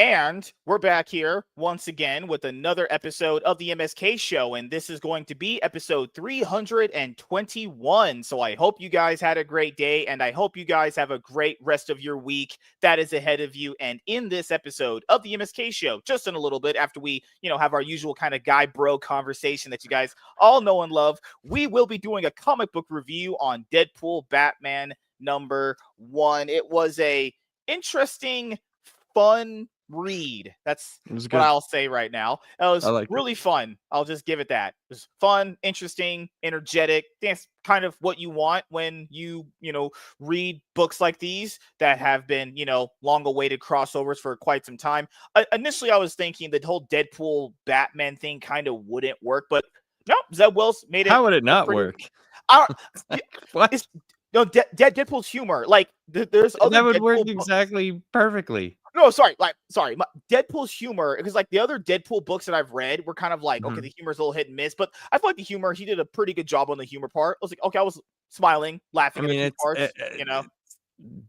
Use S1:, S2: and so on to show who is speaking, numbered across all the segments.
S1: And we're back here once again with another episode of the MSK show, and this is going to be episode 321. So I hope you guys had a great day, and I hope you guys have a great rest of your week that is ahead of you. And in this episode of the MSK show, just in a little bit after we, have our usual kind of guy bro conversation that you guys all know and love, we will be doing a comic book review on Deadpool Batman #1. It was a interesting, fun read. That's what I'll say right now. It was really fun. I'll just give it that. It was fun, interesting, energetic. That's kind of what you want when you read books like these that have been, long awaited crossovers for quite some time. Initially, I was thinking the whole Deadpool Batman thing kind of wouldn't work, but no, Zeb Wells made it.
S2: How would it not work?
S1: What? No, Deadpool's humor, like there's other
S2: that would
S1: Deadpool
S2: work exactly perfectly.
S1: No, sorry. Deadpool's humor, because like the other Deadpool books that I've read were kind of like, okay, the humor's a little hit and miss, but I feel like the humor, he did a pretty good job on the humor part. I was like, okay, I was smiling, laughing. Parts,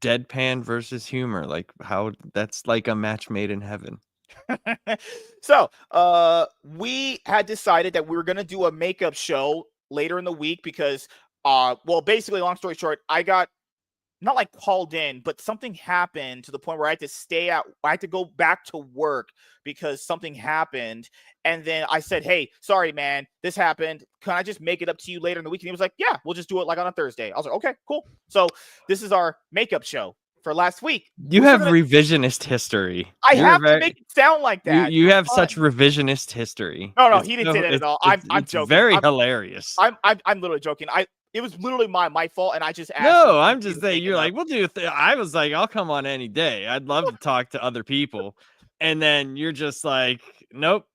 S2: deadpan versus humor, like how that's like a match made in heaven.
S1: So, we had decided that we were gonna do a makeup show later in the week because, basically, long story short, I got not like called in, but something happened to the point where I had to I had to go back to work because something happened. And then I said, hey, sorry, man, this happened. Can I just make it up to you later in the week? And he was like, yeah, we'll just do it like on a Thursday. I was like, okay, cool. So this is our makeup show for last week.
S2: You have revisionist history.
S1: I have to make it sound like that.
S2: You have such revisionist history.
S1: No, he didn't say that at all. I'm joking.
S2: Very hilarious.
S1: I'm literally joking. It was literally my fault, and I just asked.
S2: No, I'm just saying. You're like, we'll do. I was like, I'll come on any day. I'd love to talk to other people, and then you're just like, nope,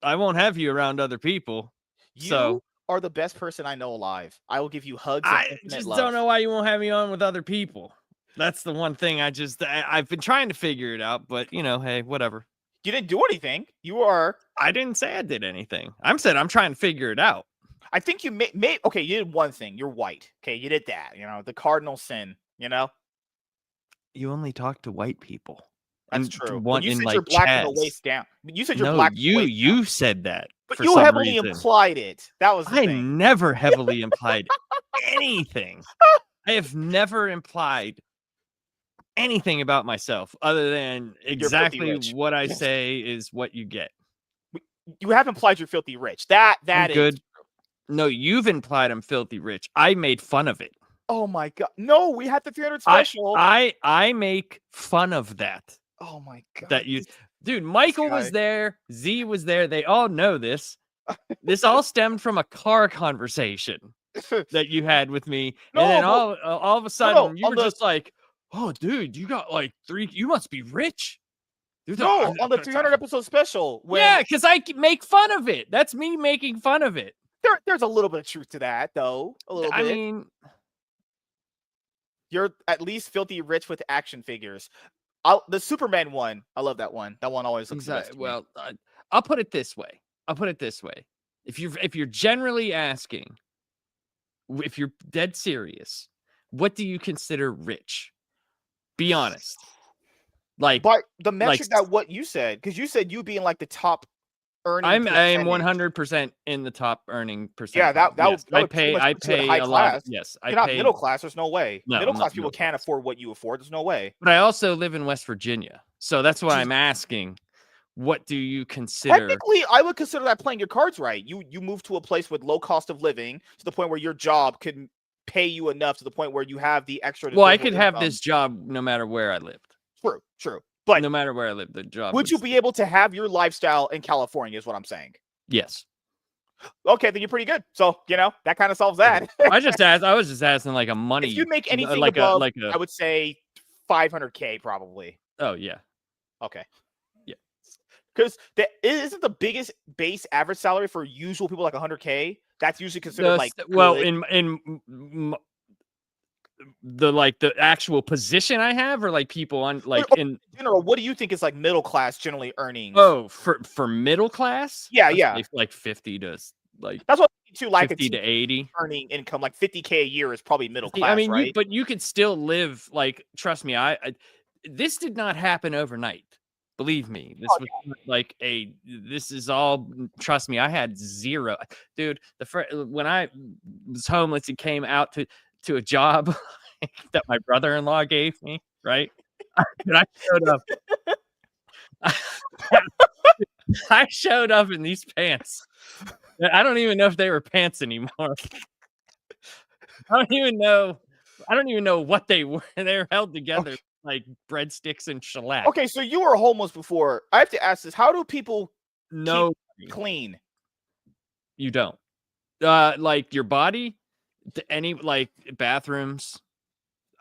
S2: I won't have you around other people.
S1: You are the best person I know alive. I will give you hugs.
S2: I just don't know why you won't have me on with other people. That's the one thing I've been trying to figure it out, but hey, whatever.
S1: You didn't do anything. I
S2: didn't say I did anything. I'm trying to figure it out.
S1: I think you made okay, you did one thing. You're white. Okay, you did that. The cardinal sin,
S2: You only talk to white people.
S1: That's true. You said you're black from the waist down. You said you're black.
S2: You said that.
S1: But you heavily implied it. That was the thing.
S2: I never heavily implied anything. I have never implied anything about myself other than exactly what I say is what you get.
S1: You have implied you're filthy rich. That is
S2: good. No, you've implied I'm filthy rich. I made fun of it.
S1: Oh my god. No, we had the 300 special.
S2: I make fun of that.
S1: Oh my god.
S2: Dude, Michael was there, Z was there. They all know this. This all stemmed from a car conversation that you had with me. And then all of a sudden you were just like, oh dude, you got like 3, you must be rich.
S1: Dude, on the 300 episode special.
S2: Yeah, because I make fun of it. That's me making fun of it.
S1: There's a little bit of truth to that, though. A little bit. I mean, you're at least filthy rich with action figures. The Superman one, I love that one. That one always looks exactly.
S2: Well, I'll put it this way. If you're generally asking, if you're dead serious, what do you consider rich? Be honest.
S1: But the metric that what you said, because you said you being like the top earning.
S2: I am 100% in the top earning percent.
S1: Yeah, that
S2: yes.
S1: would
S2: I pay a lot. Yes,
S1: you're not middle class. There's no way. Middle class people can't afford what you afford. There's no way.
S2: But I also live in West Virginia, so that's why I'm asking. What do you consider?
S1: Technically, I would consider that playing your cards right. You move to a place with low cost of living to the point where your job could pay you enough to the point where you have the extra.
S2: Well, I could have this job no matter where I lived.
S1: True. But
S2: no matter where I live, the job.
S1: Would you be able to have your lifestyle in California? Is what I'm saying.
S2: Yes.
S1: Okay, then you're pretty good. So that kind of solves that.
S2: I was just asking like a money.
S1: If you make anything above, I would say $500K probably.
S2: Oh yeah.
S1: Okay.
S2: Yeah.
S1: Because isn't the biggest base average salary for usual people like $100K? That's usually considered
S2: in the actual position I have, or like people on in
S1: general. What do you think is like middle class generally earning?
S2: Oh, for middle class,
S1: yeah,
S2: like 50 to like
S1: that's what too like
S2: 50 to 80
S1: earning income, like 50K a year is probably middle class.
S2: I mean,
S1: right?
S2: But you could still live. Like, trust me, this did not happen overnight. Believe me, this
S1: Oh,
S2: was like this is all, trust me, I had zero. Dude, when I was homeless and came out to a job that my brother-in-law gave me, right? And I showed up. I showed up in these pants. I don't even know if they were pants anymore. I don't even know what they were. They're held together
S1: okay.
S2: like breadsticks and shellac.
S1: Okay, so you were homeless before. I have to ask this: how do people keep
S2: No,
S1: clean?
S2: you don't. Like your body, to any like bathrooms.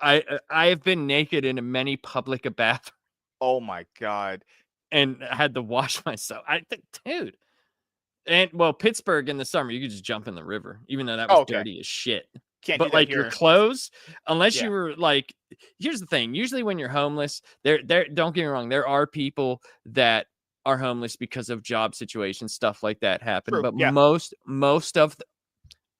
S2: I have been naked in many public bathrooms
S1: Oh my god.
S2: and had to wash myself. I think, dude. And well, Pittsburgh in the summer, you could just jump in the river, even though that was
S1: Oh, okay.
S2: dirty as shit.
S1: Can't do
S2: But
S1: that
S2: like your
S1: here.
S2: clothes, unless
S1: Yeah.
S2: you were like, here's the thing. Usually when you're homeless, there don't get me wrong, there are people that are homeless because of job situations, stuff like that happen.
S1: True.
S2: But
S1: Yeah.
S2: most of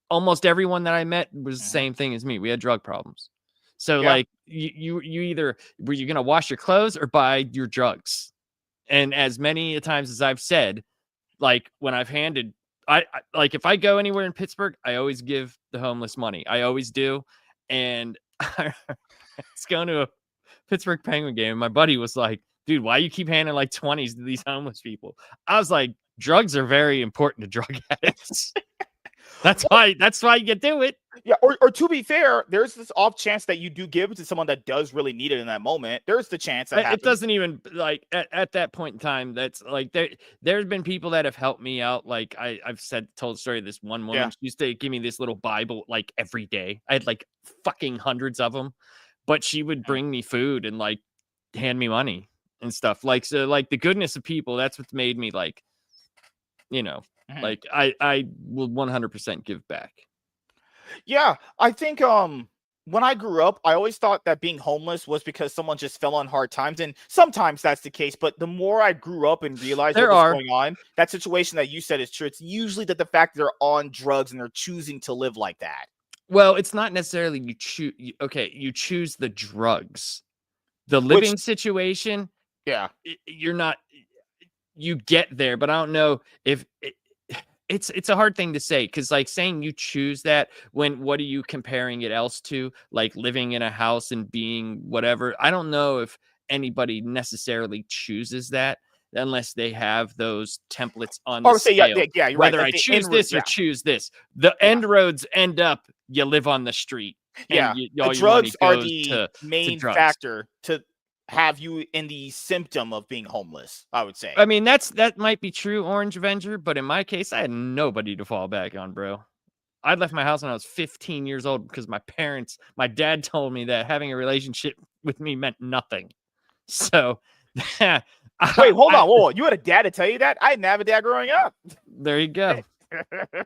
S2: almost everyone that I met was the
S1: Mhm.
S2: same thing as me. We had drug problems. So
S1: Yeah.
S2: like you either were you gonna wash your clothes or buy your drugs. And as many times as I've said, like when I've handed I like if I go anywhere in Pittsburgh, I always give the homeless money. I always do. And I was going to a Pittsburgh Penguin game. And my buddy was like, dude, why you keep handing like 20s to these homeless people? I was like, drugs are very important to drug addicts. That's why you do it.
S1: Yeah, or to be fair, there's this off chance that you do give it to someone that does really need it in that moment. There's the chance that
S2: It
S1: happens.
S2: doesn't even like at that point in time. That's like there's been people that have helped me out. Like I've told the story of this one woman.
S1: Yeah.
S2: She used to give me this little Bible like every day. I had like fucking hundreds of them, but she would
S1: Mhm.
S2: bring me food and like hand me money and stuff. Like so, like the goodness of people. That's what's made me like, you know,
S1: Mhm.
S2: like I will 100% give back.
S1: Yeah, I think when I grew up, I always thought that being homeless was because someone just fell on hard times, and sometimes that's the case. But the more I grew up and realized what
S2: There
S1: was
S2: are.
S1: going on, that situation that you said is true. It's usually that the fact they're on drugs and they're choosing to live like that.
S2: Well, it's not necessarily you choose. Okay, you choose the drugs. The
S1: Which,
S2: living situation,
S1: yeah,
S2: you're not. You get there, but I don't know if it's a hard thing to say because like saying you choose that when what are you comparing it else to, like living in a house and being whatever. I don't know if anybody necessarily chooses that unless they have those templates on
S1: I
S2: the
S1: would say, yeah,
S2: scale,
S1: yeah, you're right.
S2: whether
S1: Like
S2: I
S1: the
S2: choose
S1: end route,
S2: this or
S1: yeah,
S2: choose this. The
S1: yeah,
S2: end roads end up you live on the street and
S1: yeah. The
S2: all your money
S1: drugs are
S2: goes
S1: the
S2: to
S1: main
S2: drugs.
S1: factor to have you in the symptom of being homeless, I would say.
S2: I mean, that might be true, Orange Avenger, but in my case, I had nobody to fall back on, bro. I left my house when I was 15 years old because my dad told me that having a relationship with me meant nothing. So, I,
S1: Wait, hold
S2: I,
S1: on. Whoa, you had a dad to tell you that? I didn't have a dad growing up.
S2: there you go.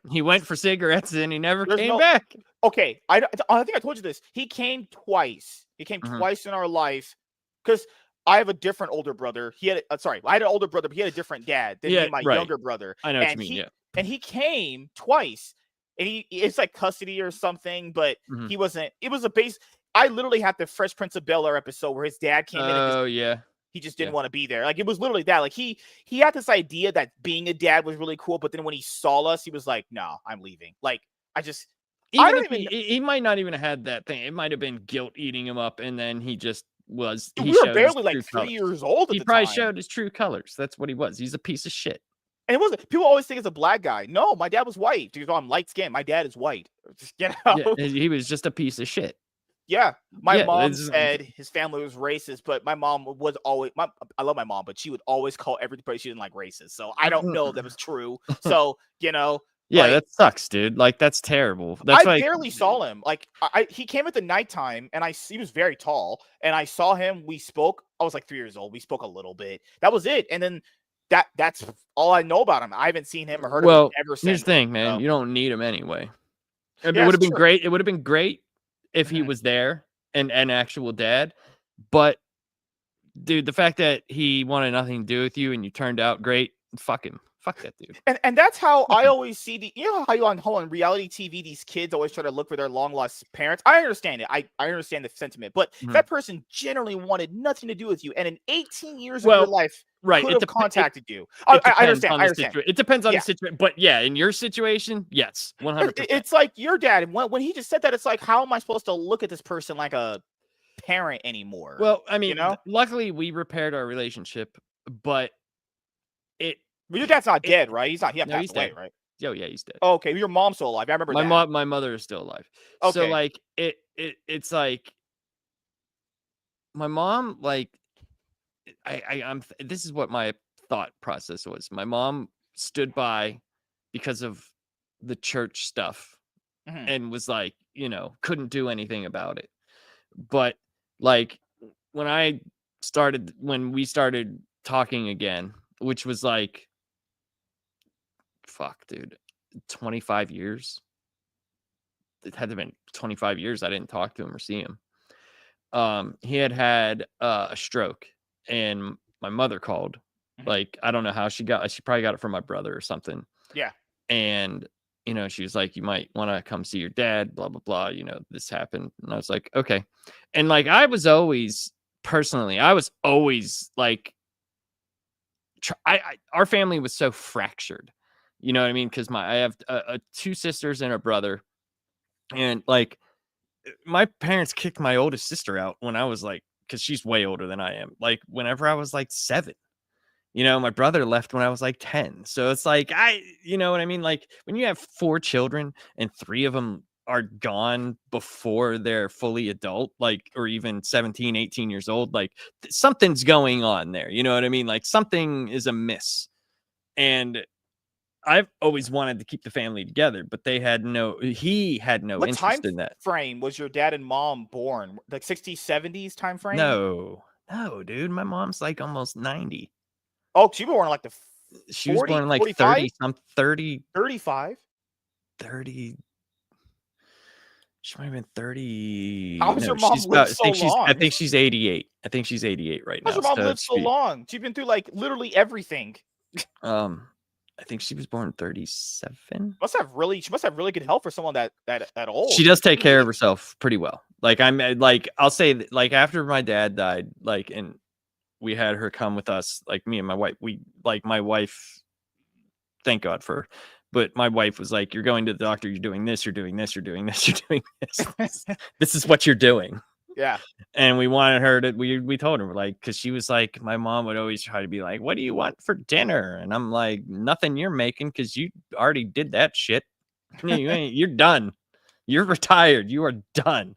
S2: He went for cigarettes and he never
S1: There's
S2: came
S1: no
S2: back.
S1: okay. I think I told you this. He came twice. He came
S2: Mhm.
S1: twice in our life because I have a different older brother. He had sorry, I had an older brother, but he had a different dad than me
S2: Yeah,
S1: and my
S2: right.
S1: younger brother.
S2: I know what you
S1: And
S2: mean. Yeah.
S1: he came twice. And it's like custody or something, but
S2: Mhm.
S1: he wasn't. It was a base. I literally had the Fresh Prince of Bel Air episode where his dad came in and just
S2: Oh yeah,
S1: he just didn't
S2: yeah.
S1: want to be there. Like it was literally that. Like he had this idea that being a dad was really cool, but then when he saw us, he was like, "No, I'm leaving." Like I
S2: Even
S1: don't
S2: if
S1: even.
S2: he might not even have had that thing. It might have been guilt eating him up, and then he
S1: We were
S2: showed his
S1: barely like
S2: true
S1: 3
S2: colors.
S1: years old at
S2: He
S1: the
S2: probably
S1: time.
S2: showed his true colors. That's what he was. He's a piece of shit.
S1: And it wasn't people always think it's a black guy. No, my dad was white. Because I'm light skinned. My dad is white. You
S2: Yeah,
S1: know?
S2: he was just a piece of shit.
S1: Yeah. My
S2: Yeah,
S1: mom said his family was racist, but my mom was always I love my mom, but she would always call everybody she didn't like racist. So I don't know if that was true. So,
S2: yeah,
S1: like
S2: that sucks, dude. Like that's terrible. That's
S1: I
S2: like
S1: barely saw him. Like he came at the nighttime and he was very tall and I saw him. We spoke. I was like 3 years old. We spoke a little bit. That was it. And then that's all I know about him. I haven't seen him or heard of him
S2: well,
S1: ever
S2: here's the
S1: since.
S2: thing, man.
S1: So
S2: You don't need him anyway. It
S1: yeah,
S2: would
S1: it's
S2: have been
S1: true.
S2: great. It would have been great if he
S1: Mhm.
S2: was there and an actual dad. But dude, the fact that he wanted nothing to do with you and you turned out great, fuck him. Fuck that dude.
S1: And that's how I always see how you on reality TV, these kids always try to look for their long lost parents. I understand it. I understand the sentiment, but that person generally wanted nothing to do with you, and in 18 years of your life could have contacted you. I understand.
S2: It depends on
S1: Yeah.
S2: the situation, but yeah, in your situation, yes, 100%.
S1: It's like your dad. When he just said that, it's like, how am I supposed to look at this person like a parent anymore?
S2: Well, I mean, luckily we repaired our relationship, but
S1: But your dad's not dead, right? He's not. He passed away,
S2: dead.
S1: right?
S2: Oh yeah, he's dead.
S1: Oh, okay, your mom's still alive. I remember
S2: that. My mother is still alive.
S1: Okay.
S2: So like it's like my mom, like I'm this is what my thought process was. My mom stood by because of the church stuff and was like, couldn't do anything about it. But like when we started talking again, which was like, fuck, dude, 25 years. It had to have been 25 years I didn't talk to him or see him. He had a stroke, and my mother called. Like, I don't know how she probably got it from my brother or something.
S1: Yeah.
S2: And, she was like, you might want to come see your dad, blah, blah, blah. This happened. And I was like, okay. And like, I was always like, our family was so fractured. You know what I mean? Because I have 2 sisters and a brother. And like, my parents kicked my oldest sister out when I was like, because she's way older than I am. Like, whenever I was like 7, my brother left when I was like 10. So it's like, you know what I mean? Like, when you have 4 children and 3 of them are gone before they're fully adult, like, or even 17, 18 years old, like something's going on there. You know what I mean? Like, something is amiss. And I've always wanted to keep the family together, but he had no interest in that.
S1: What frame was your dad and mom born? Like 60s, 70s time frame?
S2: No, dude. My mom's like almost 90.
S1: Oh, she was born like
S2: she was born like 30,
S1: 35.
S2: 30. She might have been 30.
S1: How has your mom lived so long?
S2: I think she's 88. I think she's 88 right now.
S1: How's your mom lived so long? She's been through like literally everything.
S2: I think she was born 37.
S1: She must have really good health for someone that old.
S2: She does take care of herself pretty well. Like, I'll say that, like, after my dad died, like, and we had her come with us, like, me and my wife, my wife, thank God for her, but my wife was like, you're going to the doctor, you're doing this, you're doing this, you're doing this, you're doing this. This is what you're doing.
S1: Yeah.
S2: And we wanted her to, we told her, like, because she was like, my mom would always try to be like, what do you want for dinner? And I'm like, nothing you're making, because you already did that shit. You're done. You're retired. You are done.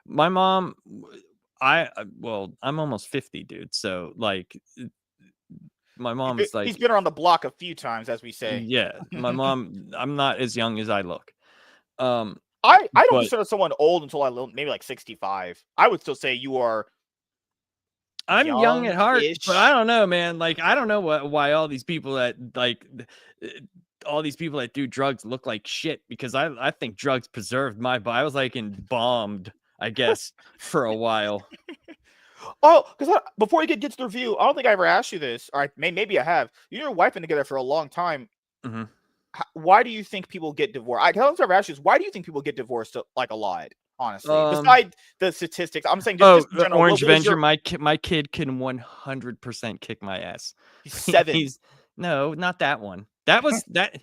S2: My mom, I'm almost 50, dude. So like, my mom is like,
S1: he's been around the block a few times, as we say.
S2: Yeah. My mom, I'm not as young as I look.
S1: I don't consider someone old until maybe like 65. I would still say you are.
S2: I'm young at heart, but I don't know, man. Like, I don't know why all these people that do drugs look like shit, because I think drugs preserved my body. I was like embalmed, I guess, for a while.
S1: Oh, because before you get to the review, I don't think I ever asked you this. All right, maybe I have. You and your wife been together for a long time.
S2: Mm-hmm.
S1: Why do you think people get divorced? I don't ever ask you, why do you think people get divorced like a lot? Honestly, besides the statistics, I'm saying just in general,
S2: Orange Avenger, my kid can 100% kick my ass.
S1: He's 7.
S2: No, not that one. That was that.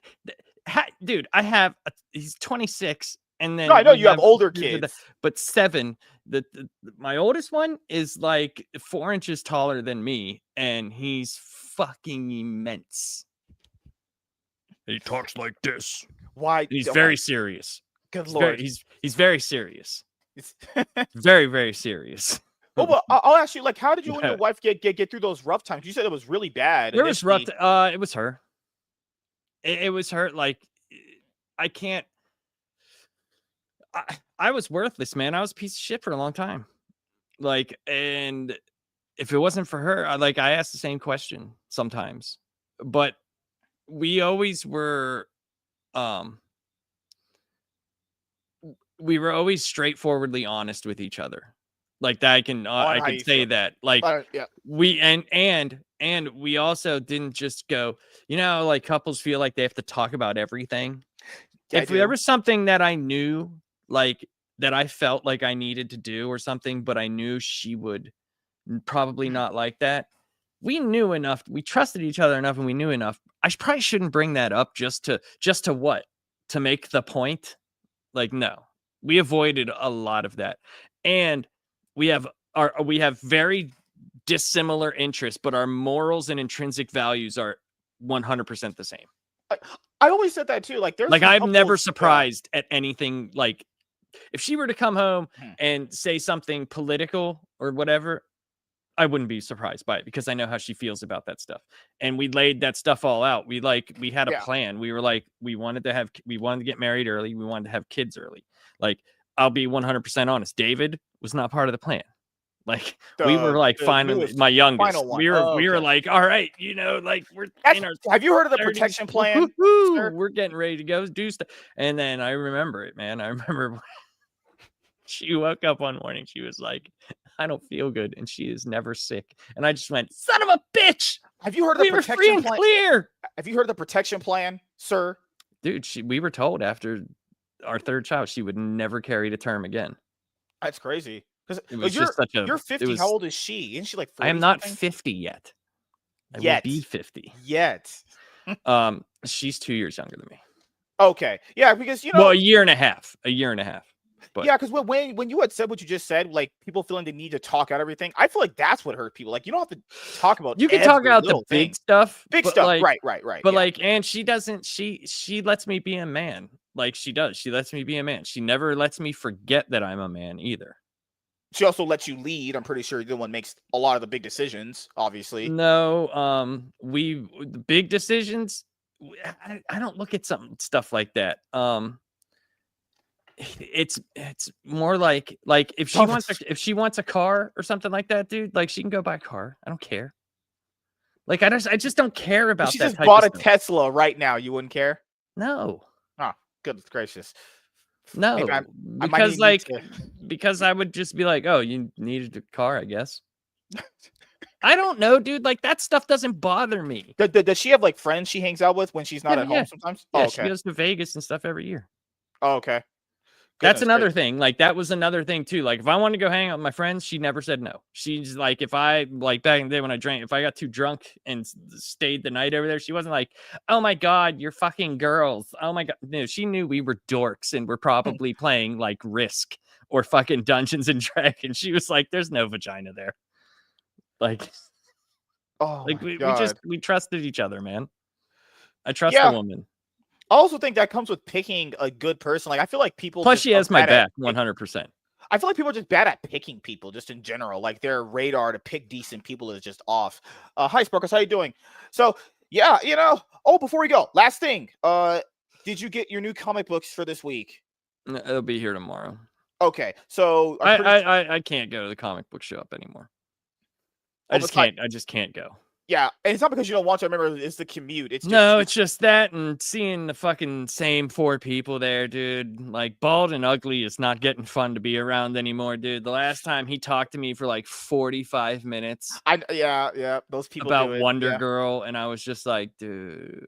S2: Dude, he's 26, and then
S1: no, I know you have older kids,
S2: but 7. My oldest one is like 4 inches taller than me, and he's fucking immense. He talks like this.
S1: Why?
S2: He's very serious.
S1: Good Lord.
S2: He's very serious. Very, very serious.
S1: Well, I'll ask you, like, how did you and your wife get through those rough times? You said it was really bad.
S2: It was rough. It was her. It was her. Like, I can't. I was worthless, man. I was a piece of shit for a long time. Like, and if it wasn't for her, I asked the same question sometimes, but we always were, we were always straightforwardly honest with each other. Like that, I can say that. Like,
S1: yeah.
S2: we and And we also didn't just go, like couples feel like they have to talk about everything.
S1: Yeah,
S2: If there was something that I knew, like that I felt like I needed to do or something, but I knew she would probably not like that. We knew enough. We trusted each other enough, and we knew enough. I probably shouldn't bring that up just to what? To make the point? Like, no. We avoided a lot of that. And we have very dissimilar interests, but our morals and intrinsic values are 100% the same.
S1: I always said that too. Like, there's
S2: like I'm never
S1: couples,
S2: surprised at anything. Like, if she were to come home
S1: Hmm.
S2: and say something political or whatever, I wouldn't be surprised by it because I know how she feels about that stuff. And we laid that stuff all out. We had a plan. We were like, we wanted to get married early. We wanted to have kids early. Like, I'll be 100% honest. David was not part of the plan. Like, we were like, finally, my youngest, we were like, all right, like we're in our.
S1: Have you heard of the
S2: 30s.
S1: protection plan?
S2: We're getting ready to go do stuff. And then I remember it, man. I remember she woke up one morning. She was like, I don't feel good. And she is never sick. And I just went, son of a bitch.
S1: Have you heard of the protection plan?
S2: Clear.
S1: Have you heard of the protection plan, sir?
S2: Dude, we were told after our third child, she would never carry to term again.
S1: That's crazy.
S2: Because
S1: you're 50. How old is she? Isn't she like 40?
S2: I am not 50 yet. I will be 50.
S1: Yet.
S2: She's 2 years younger than me.
S1: Okay. Yeah, because
S2: well, a year and a half. But
S1: yeah, because when you had said what you just said, like people feeling the need to talk out everything, I feel like that's what hurt people. Like, you don't have to talk about.
S2: You can talk about the big stuff.
S1: Big stuff.
S2: Like,
S1: right.
S2: But like, and she doesn't. She lets me be a man. Like, she does. She lets me be a man. She never lets me forget that I'm a man either.
S1: She also lets you lead. I'm pretty sure you're the one makes a lot of the big decisions, obviously.
S2: No, the big decisions, I don't look at stuff like that. It's more like if she wants a car or something like that, dude, like she can go buy a car. I don't care. Like, I just don't care about that. She
S1: just bought a Tesla right now. You wouldn't care?
S2: No.
S1: Oh, goodness gracious.
S2: No, because I would just be like, oh, you needed a car, I guess. I don't know, dude. Like, that stuff doesn't bother me.
S1: Does she have like friends she hangs out with when she's not at home sometimes?
S2: Yeah, she goes to Vegas and stuff every year.
S1: Oh, okay.
S2: That's another thing. Like, that was another thing too. Like, if I wanted to go hang out with my friends, she never said no. She's like, if I, like, back in the day when I drank, if I got too drunk and stayed the night over there, she wasn't like, oh my God, you're fucking girls. Oh my God. No, she knew we were dorks and we're probably playing like Risk or fucking Dungeons and Dragons. She was like, there's no vagina there. Like, we trusted each other, man. I trust the woman.
S1: I also think that comes with picking a good person. Like, I feel like people.
S2: Plus, she has my back 100%.
S1: I feel like people are just bad at picking people, just in general. Like, their radar to pick decent people is just off. Hi, Sparkles. How you doing? So, yeah, Oh, before we go, last thing. Did you get your new comic books for this week?
S2: No, it'll be here tomorrow.
S1: Okay, so
S2: I can't go to the comic book shop anymore. I just can't go.
S1: Yeah, and it's not because you don't want to. Remember, it's the commute. It's
S2: just that and seeing the fucking same 4 people there, dude. Like, Bald and Ugly is not getting fun to be around anymore, dude. The last time he talked to me for like 45 minutes.
S1: Yeah, those people
S2: about Wonder Girl, and I was just like, dude.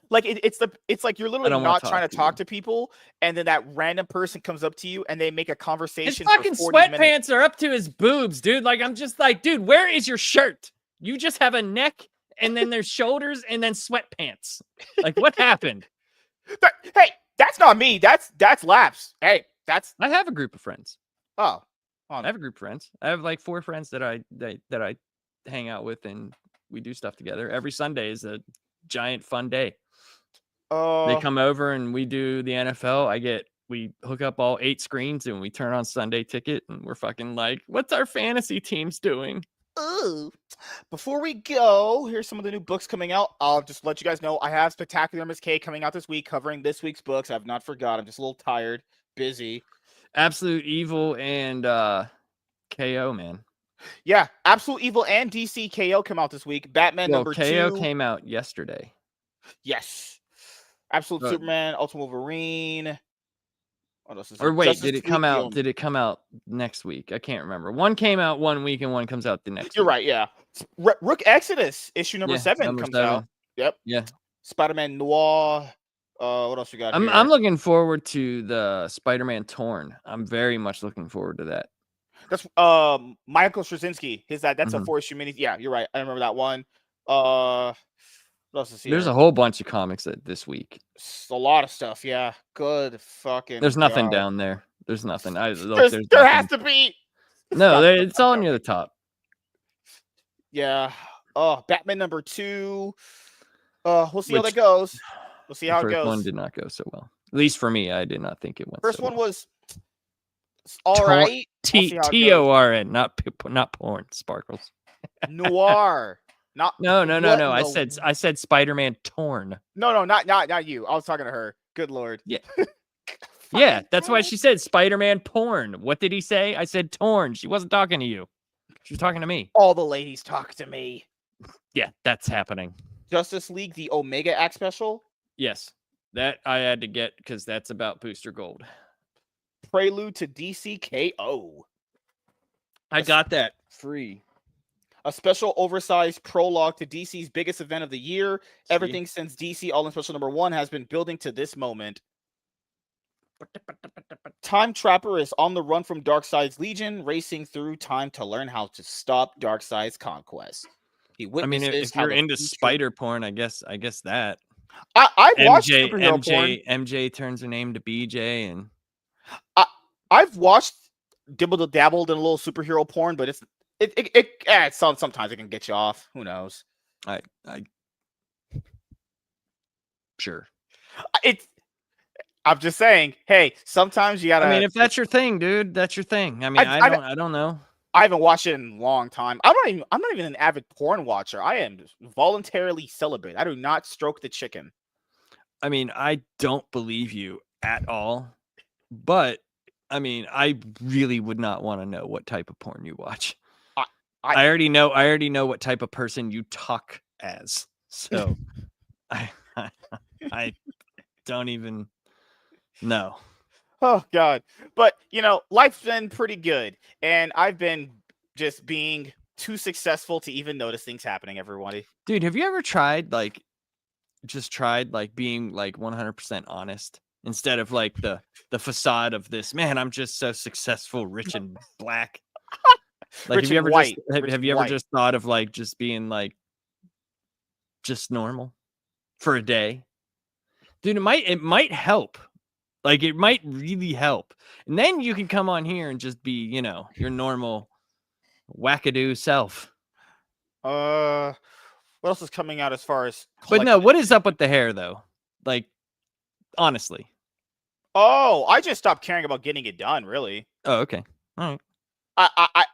S1: Like, it's like you're literally not trying to talk to people, and then that random person comes up to you and they make a conversation.
S2: His fucking sweatpants are up to his boobs, dude. Like, I'm just like, dude, where is your shirt? You just have a neck, and then there's shoulders, and then sweatpants. Like, what happened?
S1: Hey, that's not me. That's Laps. Hey,
S2: I have a group of friends.
S1: Oh,
S2: I have a group of friends. I have like 4 friends that I hang out with, and we do stuff together. Every Sunday is a giant fun day. They come over and we do the NFL. We hook up all 8 screens and we turn on Sunday Ticket, and we're fucking like, what's our fantasy teams doing?
S1: Ooh. Before we go, here's some of the new books coming out. I'll just let you guys know I have Spectacular MSK coming out this week, covering this week's books. I've not forgot. I'm just a little tired, busy.
S2: Absolute Evil and KO, man.
S1: Yeah, Absolute Evil and DC KO come out this week. Batman number 2.
S2: KO came out yesterday.
S1: Yes. Absolute Superman, Ultimate Wolverine.
S2: Or wait, did it come out? Did it come out next week? I can't remember. One came out one week and one comes out the next.
S1: You're
S2: week.
S1: right. Yeah. Rook Exodus issue number 7 comes out. Yep.
S2: Yeah.
S1: Spider-Man Noir. What else we got here?
S2: I'm looking forward to the Spider-Man Torn. I'm very much looking forward to that.
S1: That's Michael Straczynski. That's a 4-issue mini. Yeah, you're right. I remember that one. What else is here?
S2: There's a whole bunch of comics this week.
S1: A lot of stuff. Yeah. Good fucking.
S2: There's nothing down there. There's nothing.
S1: There
S2: nothing.
S1: Has to be.
S2: No, it's all near the top.
S1: Yeah. Oh, Batman number 2. We'll see how that goes. We'll see how it goes.
S2: First one did not go so well. At least for me, I did not think it went.
S1: First
S2: so
S1: one
S2: well.
S1: was all right.
S2: TORN, not porn. Sparkles.
S1: Noir.
S2: No. I said Spider-Man Torn.
S1: No, not you. I was talking to her. Good Lord.
S2: Yeah. Yeah, that's why she said Spider-Man porn. What did he say? I said torn. She wasn't talking to you. She was talking to me.
S1: All the ladies talk to me.
S2: Yeah, that's happening.
S1: Justice League, the Omega Act special?
S2: Yes. That I had to get because that's about Booster Gold.
S1: Prelude to DCKO.
S2: I got that free.
S1: A special oversized prologue to DC's biggest event of the year. Everything since DC All-In Special number 1 has been building to this moment. Time Trapper is on the run from Darkseid's Legion, racing through time to learn how to stop Darkseid's conquest.
S2: If you're into spider porn, I guess that.
S1: I watched superhero porn.
S2: MJ turns her name to BJ, and
S1: I've watched dabbled in a little superhero porn, but sometimes it can get you off. Who knows?
S2: Sure.
S1: I'm just saying, hey, sometimes you gotta.
S2: I mean, if that's your thing, dude, that's your thing. I mean, I don't know.
S1: I haven't watched it in a long time. I'm not even an avid porn watcher. I am voluntarily celibate. I do not stroke the chicken.
S2: I mean, I don't believe you at all. But I mean, I really would not want to know what type of porn you watch. I already know what type of person you talk as. So I don't even know.
S1: Oh God. But life's been pretty good. And I've been just being too successful to even notice things happening, everybody.
S2: Dude, have you ever tried being 100% honest instead of like the facade of this, man, I'm just so successful, rich and black. Like, have you ever just thought of like just being like just normal for a day? Dude, it might help. Like, it might really help. And then you can come on here and just be, your normal wackadoo self.
S1: What else is coming out as far as
S2: But no, what is up with the hair though? Like, honestly.
S1: Oh, I just stopped caring about getting it done, really.
S2: Oh, okay. All right.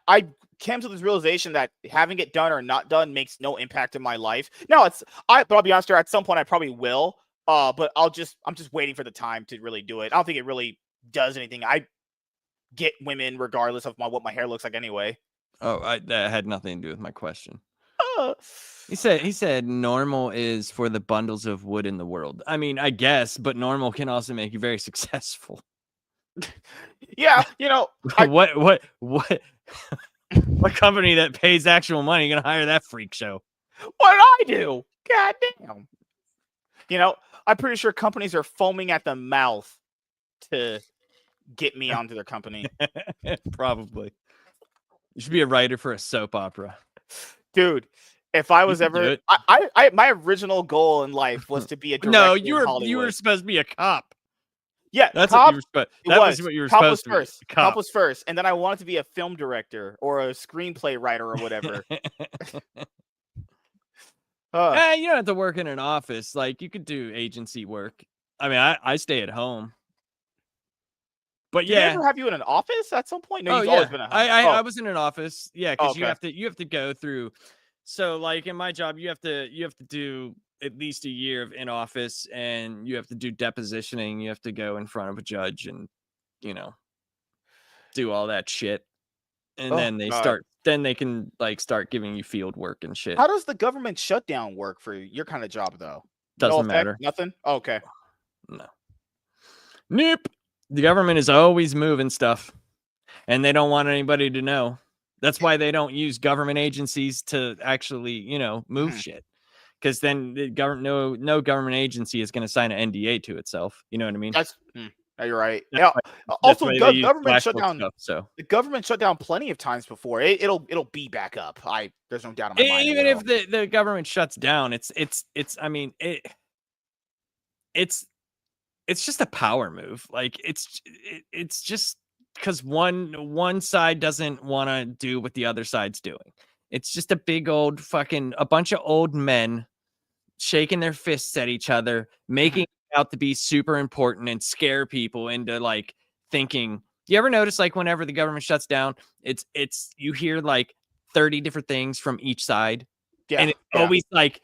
S1: I came to this realization that having it done or not done makes no impact in my life. No, but I'll be honest, at some point I probably will. But I'm just waiting for the time to really do it. I don't think it really does anything. I get women regardless of what my hair looks like anyway.
S2: Oh, that had nothing to do with my question. He said normal is for the bundles of wood in the world. I mean, I guess, but normal can also make you very successful.
S1: Yeah,
S2: what company that pays actual money gonna hire that freak show?
S1: What did I do? God damn. I'm pretty sure companies are foaming at the mouth to get me onto their company.
S2: Probably. You should be a writer for a soap opera.
S1: Dude, if I was ever my original goal in life was to be a director.
S2: No, you were supposed to be a cop.
S1: Yeah,
S2: that's
S1: cop,
S2: what you were supposed to be.
S1: Cop was first, and then I wanted to be a film director or a screenplay writer or whatever.
S2: You don't have to work in an office. Like, you could do agency work. I mean, I stay at home. But
S1: Did they ever have you in an office at some point? No, you've always been at home.
S2: I was in an office. Yeah, because you have to go through. So, like, in my job, you have to do at least a year of in office, and you have to do depositioning. You have to go in front of a judge and do all that shit. And then they can like start giving you field work and shit.
S1: How does the government shutdown work for your kind of job though?
S2: Doesn't matter.
S1: Nothing? Okay.
S2: No. Nope. The government is always moving stuff, and they don't want anybody to know. That's why they don't use government agencies to actually, move shit. Because then the government, no government agency is going to sign an NDA to itself. You know what I mean?
S1: You're right.
S2: That's why,
S1: Also,
S2: they use
S1: government
S2: Flash
S1: shut
S2: book
S1: down.
S2: stuff. So
S1: the government shut down plenty of times before. It'll be back up. There's no doubt in my mind.
S2: even if the government shuts down, it's just a power move. Like it's just because one side doesn't want to do what the other side's doing. It's just a big old a bunch of old men shaking their fists at each other, making it out to be super important and scare people into like thinking. You ever notice like whenever the government shuts down, it's you hear like 30 different things from each side.
S1: Yeah,
S2: and it's always like,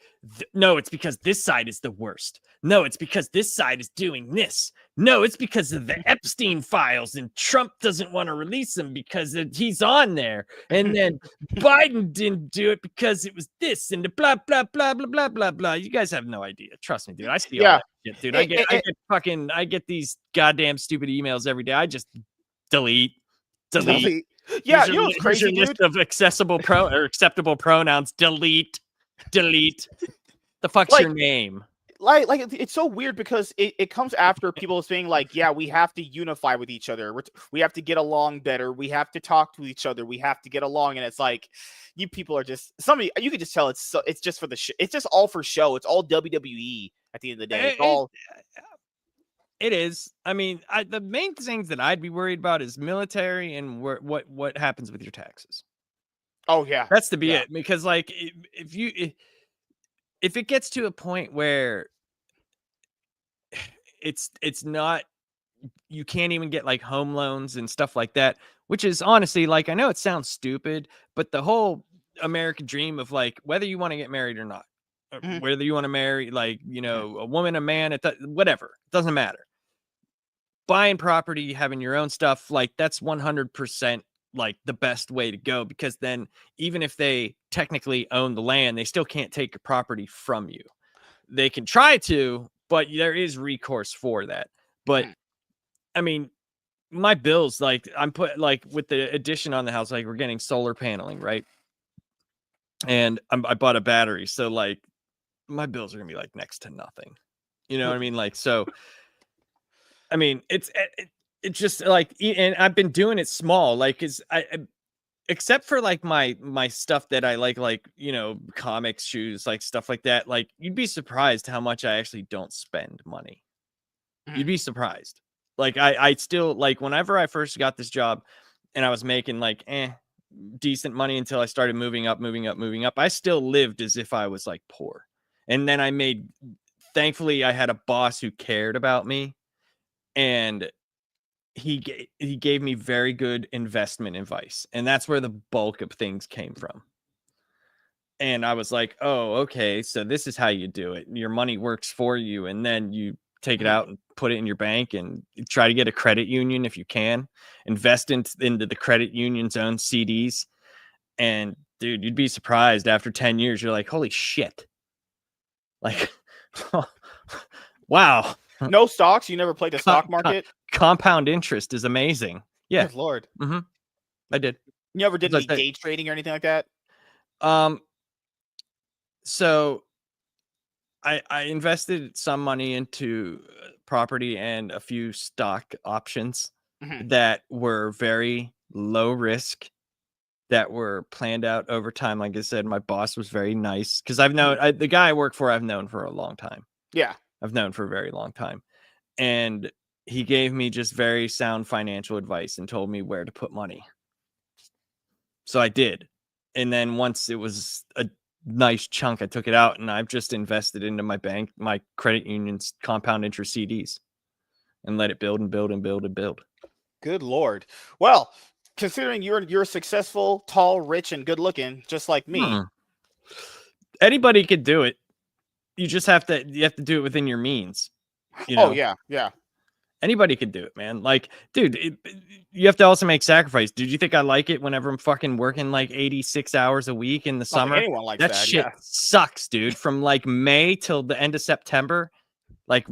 S2: no, it's because this side is the worst. No, it's because this side is doing this. No, it's because of the Epstein files and Trump doesn't want to release them because he's on there. And then Biden didn't do it because it was this and the blah, blah, blah, blah, blah, blah, blah. You guys have no idea. Trust me, dude. I see all that shit, dude. I get these goddamn stupid emails every day. I just delete.
S1: Yeah, you know what's crazy,
S2: dude? List of acceptable pronouns. Delete. The fuck's your name?
S1: Like it's so weird because it comes after people saying like, yeah, we have to unify with each other. We have to get along better. We have to talk to each other. We have to get along. And it's like, you people are just you can just tell it's just for the it's just all for show. It's all WWE at the end of the day.
S2: It is. I mean, the main things that I'd be worried about is military and what happens with your taxes.
S1: Oh yeah,
S2: that's to be it. Because like if it gets to a point where it's not, you can't even get like home loans and stuff like that, which is honestly like, I know it sounds stupid, but the whole American dream of like whether you want to get married or not, whether you want to marry like a woman, a man, whatever, it doesn't matter. Buying property, having your own stuff, like that's 100% like the best way to go, because then even if they technically own the land, they still can't take your property from you. They can try to, but there is recourse for that. But I mean, my bills, like I'm put like with the addition on the house, like we're getting solar paneling, right? And I bought a battery, so like my bills are gonna be like next to nothing. You know what I mean? Like, so I mean, it's just like, and I've been doing it small, like except for like my stuff that I like comics, shoes, like stuff like that. Like you'd be surprised how much I actually don't spend money. You'd be surprised. Like I still, like whenever I first got this job and I was making like decent money until I started moving up, I still lived as if I was like poor. And then thankfully I had a boss who cared about me, and he gave me very good investment advice, and that's where the bulk of things came from. And I was like, oh, okay, so this is how you do it. Your money works for you, and then you take it out and put it in your bank and try to get a credit union if you can. Invest into the credit union's own CDs. And dude, you'd be surprised after 10 years, you're like, holy shit. Like, wow.
S1: No stocks? You never played the stock market?
S2: Compound interest is amazing. Yeah.
S1: Good Lord.
S2: I did.
S1: You ever did any day trading or anything like that?
S2: So I invested some money into property and a few stock options that were very low risk, that were planned out over time. Like I said, my boss was very nice, because I've known the guy I work for, I've known for a long time.
S1: Yeah.
S2: I've known for a very long time. And he gave me just very sound financial advice and told me where to put money. So I did. And then once it was a nice chunk, I took it out and I've just invested into my bank, my credit union's compound interest CDs, and let it build and build and build and build.
S1: Good Lord. Well, considering you're successful, tall, rich, and good looking, just like me.
S2: Anybody could do it. You just have to do it within your means.
S1: Oh yeah.
S2: Anybody could do it, man. Like, dude, you have to also make sacrifice. Dude, you think I like it whenever I'm fucking working like 86 hours a week in the summer?
S1: Anyone likes that
S2: shit sucks, dude. From like May till the end of September, like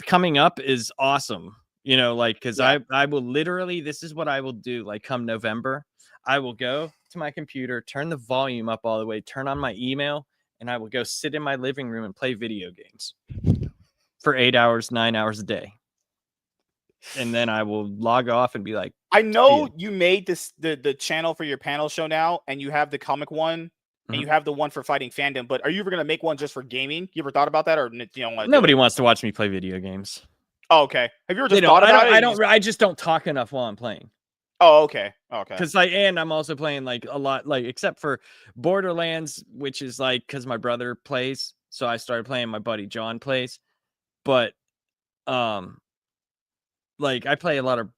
S2: coming up is awesome. You know, like, because
S1: Yeah.
S2: I will literally, this is what I will do. Like, come November, I will go to my computer, turn the volume up all the way, turn on my email, and I will go sit in my living room and play video games for 8 hours, 9 hours a day. And then I will log off and be like,
S1: I know
S2: "See ya."
S1: you made this the channel for your panel show now, and you have the comic one, and you have the one for fighting fandom. But are you ever gonna make one just for gaming? You ever thought about that, or you don't want to do
S2: Nobody
S1: it?
S2: wants to watch me play video games.
S1: Oh, okay. Have you ever
S2: They
S1: just
S2: don't.
S1: thought about it?
S2: I just don't talk enough while I'm playing.
S1: Oh, okay. Okay.
S2: Because and I'm also playing like a lot, like except for Borderlands, which is like because my brother plays, so I started playing. My buddy John plays, but like I play a lot of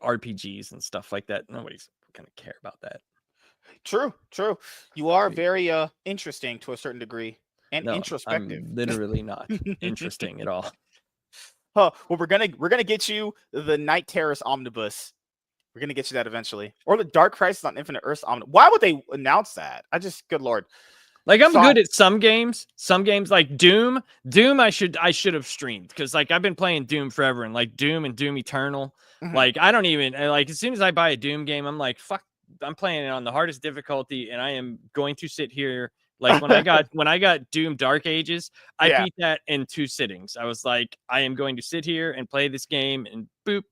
S2: RPGs and stuff like that. Nobody's gonna care about that.
S1: True. You are very interesting to a certain degree and introspective.
S2: I'm literally not interesting at all.
S1: Well, we're gonna get you the Night Terrace Omnibus. We're gonna get you that eventually, or the Dark Crisis on Infinite Earths Omnibus. Why would they announce that? Good lord.
S2: Like I'm good at some games like Doom. I should have streamed because like I've been playing Doom forever, and like Doom and Doom Eternal. Like I don't even like as soon as I buy a Doom game, I'm like fuck. I'm playing it on the hardest difficulty, and I am going to sit here. Like when I got Doom Dark Ages, I beat that in 2 sittings. I was like, I am going to sit here and play this game, and boop.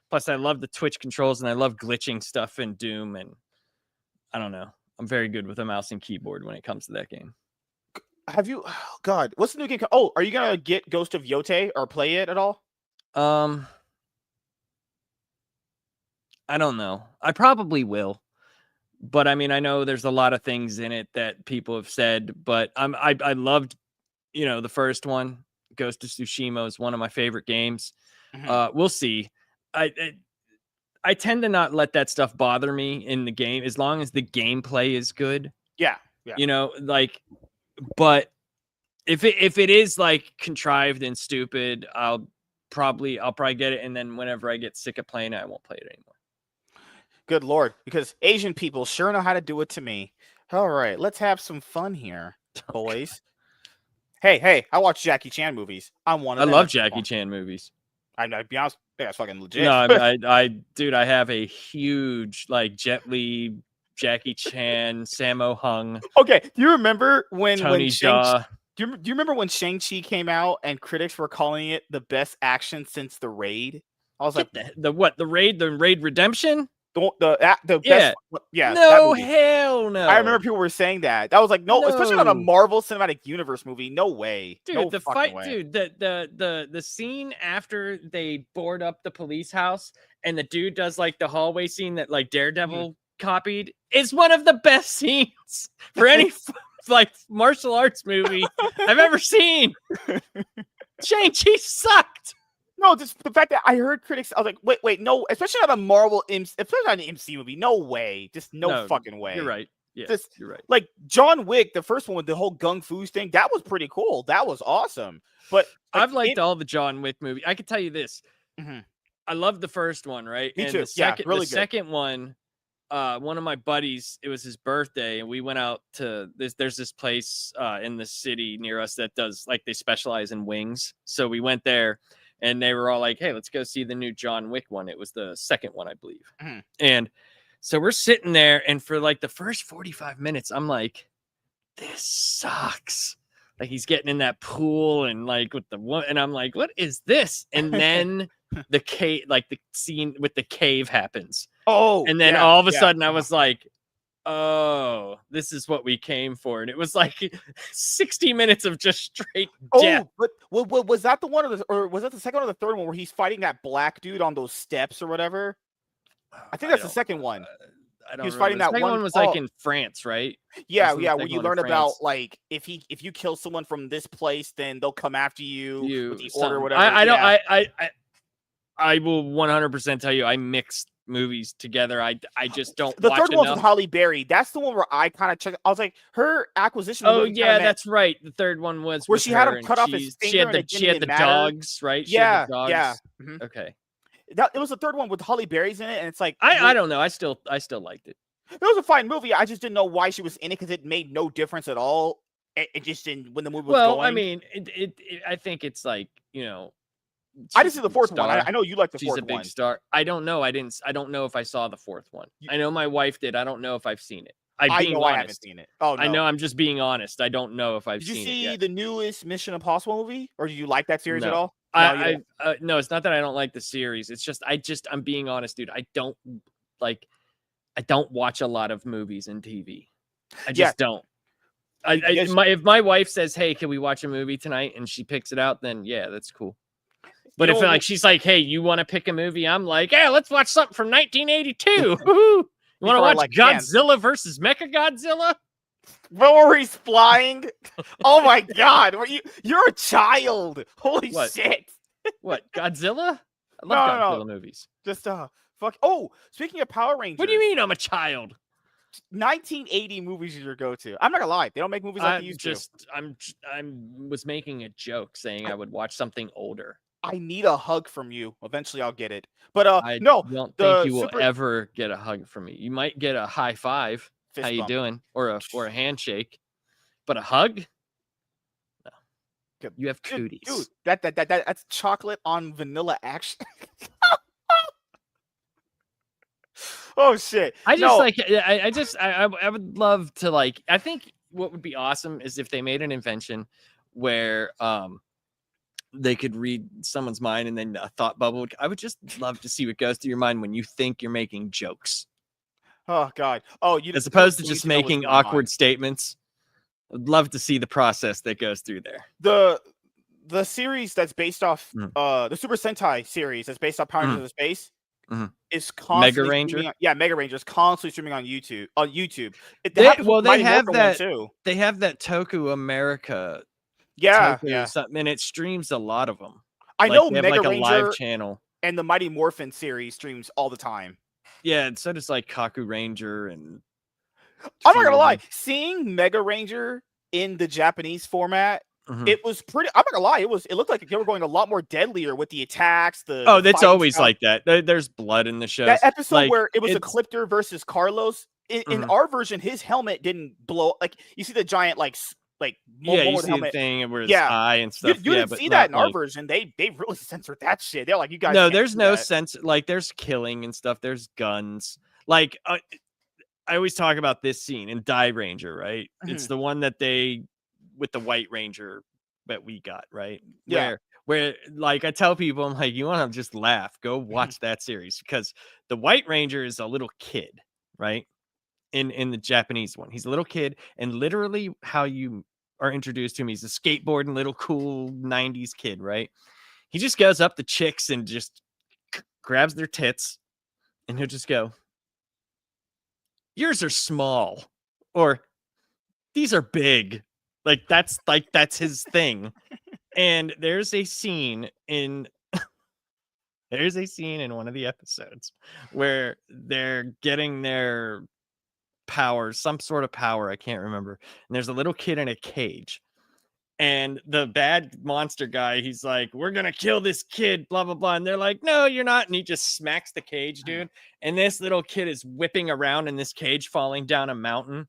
S2: Plus, I love the Twitch controls, and I love glitching stuff in Doom, and I don't know. I'm very good with a mouse and keyboard when it comes to that game.
S1: Have you? Oh God, what's the new game? Oh, are you gonna get Ghost of Yote or play it at all?
S2: I don't know. I probably will. But I mean, I know there's a lot of things in it that people have said, but I loved, the first one. Ghost of Tsushima is one of my favorite games. We'll see. I tend to not let that stuff bother me in the game as long as the gameplay is good.
S1: Yeah.
S2: But if it is like contrived and stupid, I'll probably get it, and then whenever I get sick of playing it, I won't play it anymore.
S1: Good lord, because Asian people sure know how to do it to me. All right, let's have some fun here, boys. Hey, I watch Jackie Chan movies. I'm one of them.
S2: I love Jackie Chan movies.
S1: I'd be honest, that's fucking legit.
S2: No, I have a huge like Jet Li, Jackie Chan, Sammo Hung.
S1: Okay, do you remember when
S2: Tony Jaa?
S1: Do you remember when Shang-Chi came out and critics were calling it the best action since The Raid? I was like,
S2: the Raid Redemption?
S1: The best, yeah.
S2: No, hell no.
S1: I remember people were saying that. That was like, no, especially on a Marvel Cinematic Universe movie. No way,
S2: dude.
S1: No
S2: the fight, way. Dude. The scene after they board up the police house and the dude does like the hallway scene that like Daredevil copied is one of the best scenes for any like martial arts movie I've ever seen. Shang-Chi sucked.
S1: No, just the fact that I heard critics, I was like, wait, no, especially not a Marvel, especially not an MC movie. No way. Just no fucking way.
S2: You're right. Yeah, you're right.
S1: Like John Wick, the first one with the whole Gung Fu thing, that was pretty cool. That was awesome. But
S2: like, I've liked all the John Wick movies. I can tell you this. I love the first one, right?
S1: Me too.
S2: The second one, one of my buddies, it was his birthday, and we went out to this. There's this place in the city near us that does like they specialize in wings. So we went there. And they were all like, hey, let's go see the new John Wick one. It was the second one, I believe. And so we're sitting there. And for like the first 45 minutes, I'm like, this sucks. Like he's getting in that pool and like with the one. And I'm like, what is this? And then the cave, like the scene with the cave happens.
S1: Oh,
S2: and then all of a sudden I was like, oh, this is what we came for. And it was like 60 minutes of just straight death.
S1: But was that the one or was that the second or the third one where he's fighting that black dude on those steps or whatever? I think that's the second one.
S2: I don't.
S1: He was fighting
S2: that
S1: one.
S2: One was like in France, right?
S1: Yeah. Where you learn about like if you kill someone from this place, then they'll come after you with the order or whatever.
S2: I will 100% tell you, I mixed movies together. I just don't.
S1: The
S2: watch
S1: third one's
S2: enough.
S1: with Halle Berry. That's the one where I kind of checked. I was like, her acquisition.
S2: Oh yeah, that's right. The third one was
S1: where she had him cut off his finger.
S2: She had the dogs, right?
S1: Yeah,
S2: yeah.
S1: Okay. It was the third one with Halle Berry's in it, and it's like
S2: I don't know. I still liked it.
S1: It was a fine movie. I just didn't know why she was in it because it made no difference at all. It just didn't when the movie was going.
S2: Well, I mean, I think it's like
S1: I didn't see the fourth
S2: star.
S1: one. I know you like the
S2: She's
S1: fourth
S2: a big
S1: one.
S2: star. I don't know. I don't know if I saw the fourth one. I know my wife did. I don't know if I've seen it. I
S1: haven't seen it. Oh no.
S2: I know. I'm just being honest. I don't know if I've seen it yet.
S1: Did you see the newest Mission Impossible movie, or do you like that series at
S2: No.
S1: all?
S2: No, it's not that I don't like the series. It's just I'm being honest, dude. I don't watch a lot of movies and TV. I just don't. If my wife says, "Hey, can we watch a movie tonight?" and she picks it out, then yeah, that's cool. But if she's like, "Hey, you want to pick a movie?" I'm like, "Yeah, let's watch something from 1982." You want to watch Godzilla versus Mechagodzilla?
S1: Rory's flying. Oh my god, you're a child. Holy shit.
S2: What, Godzilla? I love Godzilla movies.
S1: Just fuck. Oh, speaking of Power Rangers.
S2: What do you mean I'm a child?
S1: 1980 movies is your go-to. I'm not gonna lie, they don't make movies like they used to.
S2: I was making a joke saying I would watch something older.
S1: I need a hug from you. Eventually, I'll get it. But
S2: I don't think you will ever get a hug from me. You might get a high five. Fist How bump. You doing? Or a handshake. But a hug? No. You have cooties.
S1: Dude, that's chocolate on vanilla action. Oh shit.
S2: I would love to I think what would be awesome is if they made an invention where they could read someone's mind and then a thought bubble. I would just love to see what goes through your mind when you think you're making jokes.
S1: Oh god. Oh,
S2: as opposed to just making awkward statements. I'd love to see the process that goes through there.
S1: The series that's based off the Super Sentai series that's based off Power Rangers of Space is constantly
S2: Mega Ranger.
S1: Mega Ranger is constantly streaming on YouTube.
S2: They have that too. They have that Toku America.
S1: Yeah.
S2: And it streams a lot of them.
S1: I know Mega Ranger
S2: a live channel,
S1: and the Mighty Morphin series streams all the time.
S2: Yeah, and so does Kaku Ranger and.
S1: I'm not gonna lie, seeing Mega Ranger in the Japanese format, it was pretty. I'm not gonna lie, it looked like they were going a lot more deadlier with the attacks.
S2: That's always like that. There's blood in the show.
S1: That episode where it was Ecliptor versus Carlos. In our version, his helmet didn't blow. Like you see the giant you see the
S2: thing where his eye and stuff.
S1: You didn't see that in our version. They really censored that shit. They're like, you guys.
S2: No, there's no sense. There's killing and stuff. There's guns. I always talk about this scene in Die Ranger, right? It's the one that with the White Ranger that we got, right?
S1: Yeah.
S2: Where I tell people, I'm like, you want to just laugh, go watch that series because the White Ranger is a little kid, right? In the Japanese one, he's a little kid, and literally how you are introduced to him, he's a skateboarding little cool 90s kid, right? He just goes up to chicks and just grabs their tits, and he'll just go, "Yours are small," or "These are big." That's his thing. And there's a scene in one of the episodes where they're getting their power, some sort of power, I can't remember. And there's a little kid in a cage. And the bad monster guy, he's like, "We're gonna kill this kid, blah blah blah." And they're like, "No, you're not." And he just smacks the cage, dude. And this little kid is whipping around in this cage, falling down a mountain.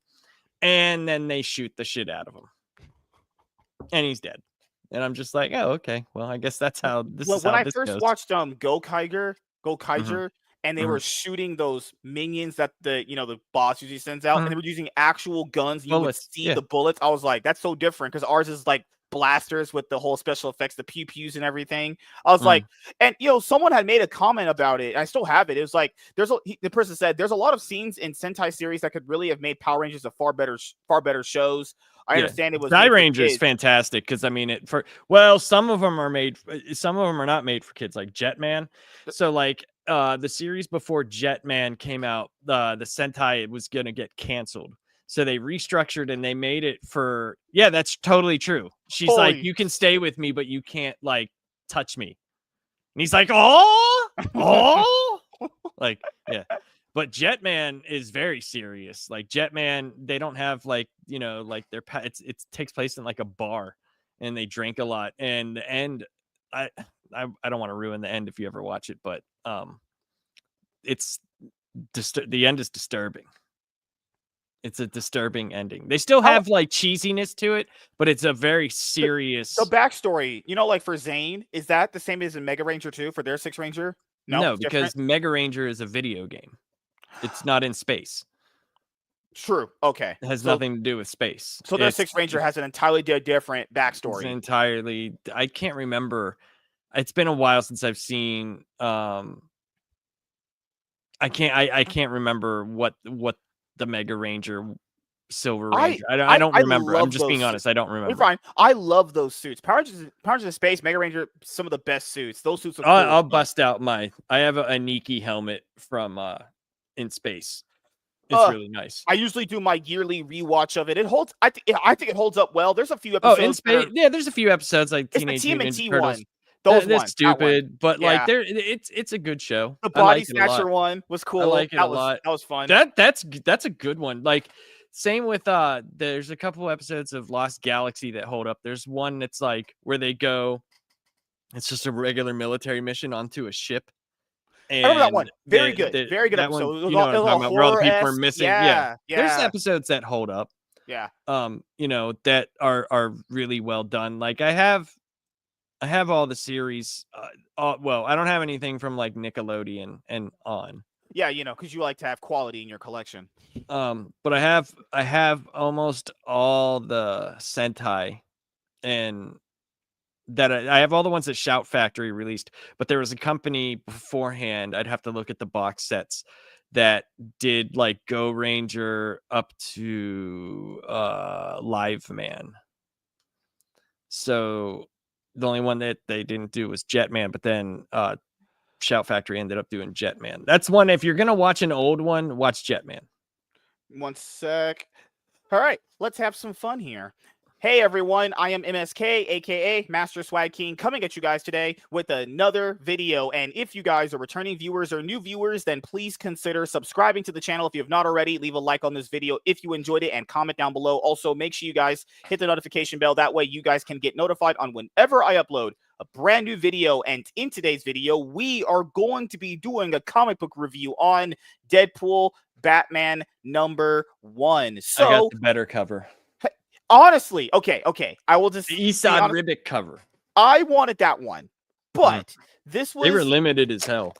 S2: And then they shoot the shit out of him. And he's dead. And I'm just like, oh, okay. Well, I guess that's how this is.
S1: When I first watched Go Kaiger, and they were shooting those minions that the boss usually sends out, and they were using actual guns. You would see the bullets. I was like, that's so different because ours is like blasters with the whole special effects, the pew pews and everything. I was like, and someone had made a comment about it. I still have it. It was like the person said there's a lot of scenes in Sentai series that could really have made Power Rangers a far better shows. I understand it was
S2: Die Ranger is fantastic because some of them are not made for kids, like Jetman. So the series before Jetman came out, the Sentai was gonna get canceled. So they restructured and they made it for that's totally true. She's like, "You can stay with me, but you can't touch me." And he's like, "Oh." But Jetman is very serious. Jetman, they don't have their it takes place in a bar and they drink a lot. And the end, I don't want to ruin the end if you ever watch it, but the end is disturbing. It's a disturbing ending. They still have like cheesiness to it, but it's a very serious.
S1: The backstory, you know, like for Zane, is that the same as in Mega Ranger 2 for their Six Ranger?
S2: No,
S1: it's
S2: because
S1: different?
S2: Mega Ranger is a video game. It's not in space.
S1: True. Okay.
S2: It has nothing to do with space.
S1: So their Six Ranger has an entirely different backstory.
S2: Entirely. I can't remember. It's been a while since I've seen. I can't remember what the Mega Ranger Silver Ranger. I don't remember. I'm just being honest. I don't remember.
S1: You're fine. I love those suits. Power Rangers in Space, Mega Ranger, some of the best suits. Those suits are cool.
S2: I'll bust out I have a Nikki helmet from In Space. It's really nice.
S1: I usually do my yearly rewatch of it. It holds. I think it holds up well. There's a few episodes.
S2: In Space, yeah. There's a few episodes like Teenage Mutant Ninja Turtles. That's stupid, but like it's a good show.
S1: The Body Snatcher one was cool.
S2: I like it a lot.
S1: That was fun.
S2: That's a good one. Like same with there's a couple episodes of Lost Galaxy that hold up. There's one that's like where they go. It's just a regular military mission onto a ship. And
S1: I remember that one. Very good episode.
S2: You know what I'm talking about, where all the people are missing. Yeah. There's episodes that hold up.
S1: Yeah.
S2: You know, that are really well done. Like I have all the series. Well, I don't have anything from like Nickelodeon and on.
S1: Yeah, you know, because you like to have quality in your collection.
S2: But I have almost all the Sentai, and that I have all the ones that Shout Factory released. But there was a company beforehand. I'd have to look at the box sets that did like Go Ranger up to Live Man. So the only one that they didn't do was Jetman, but then Shout Factory ended up doing Jetman. That's one. If you're gonna watch an old one, watch Jetman.
S1: One sec. All right, let's have some fun here. Hey everyone, I am MSK, aka Master Swag King, coming at you guys today with another video. And if you guys are returning viewers or new viewers, then please consider subscribing to the channel if you have not already. Leave a like on this video if you enjoyed it and comment down below. Also, make sure you guys hit the notification bell. That way you guys can get notified on whenever I upload a brand new video. And in today's video, we are going to be doing a comic book review on Deadpool Batman #1. So
S2: I got the better cover.
S1: Honestly, okay. I will just
S2: the Esad Ribic cover.
S1: I wanted that one, but this was
S2: they were limited as hell.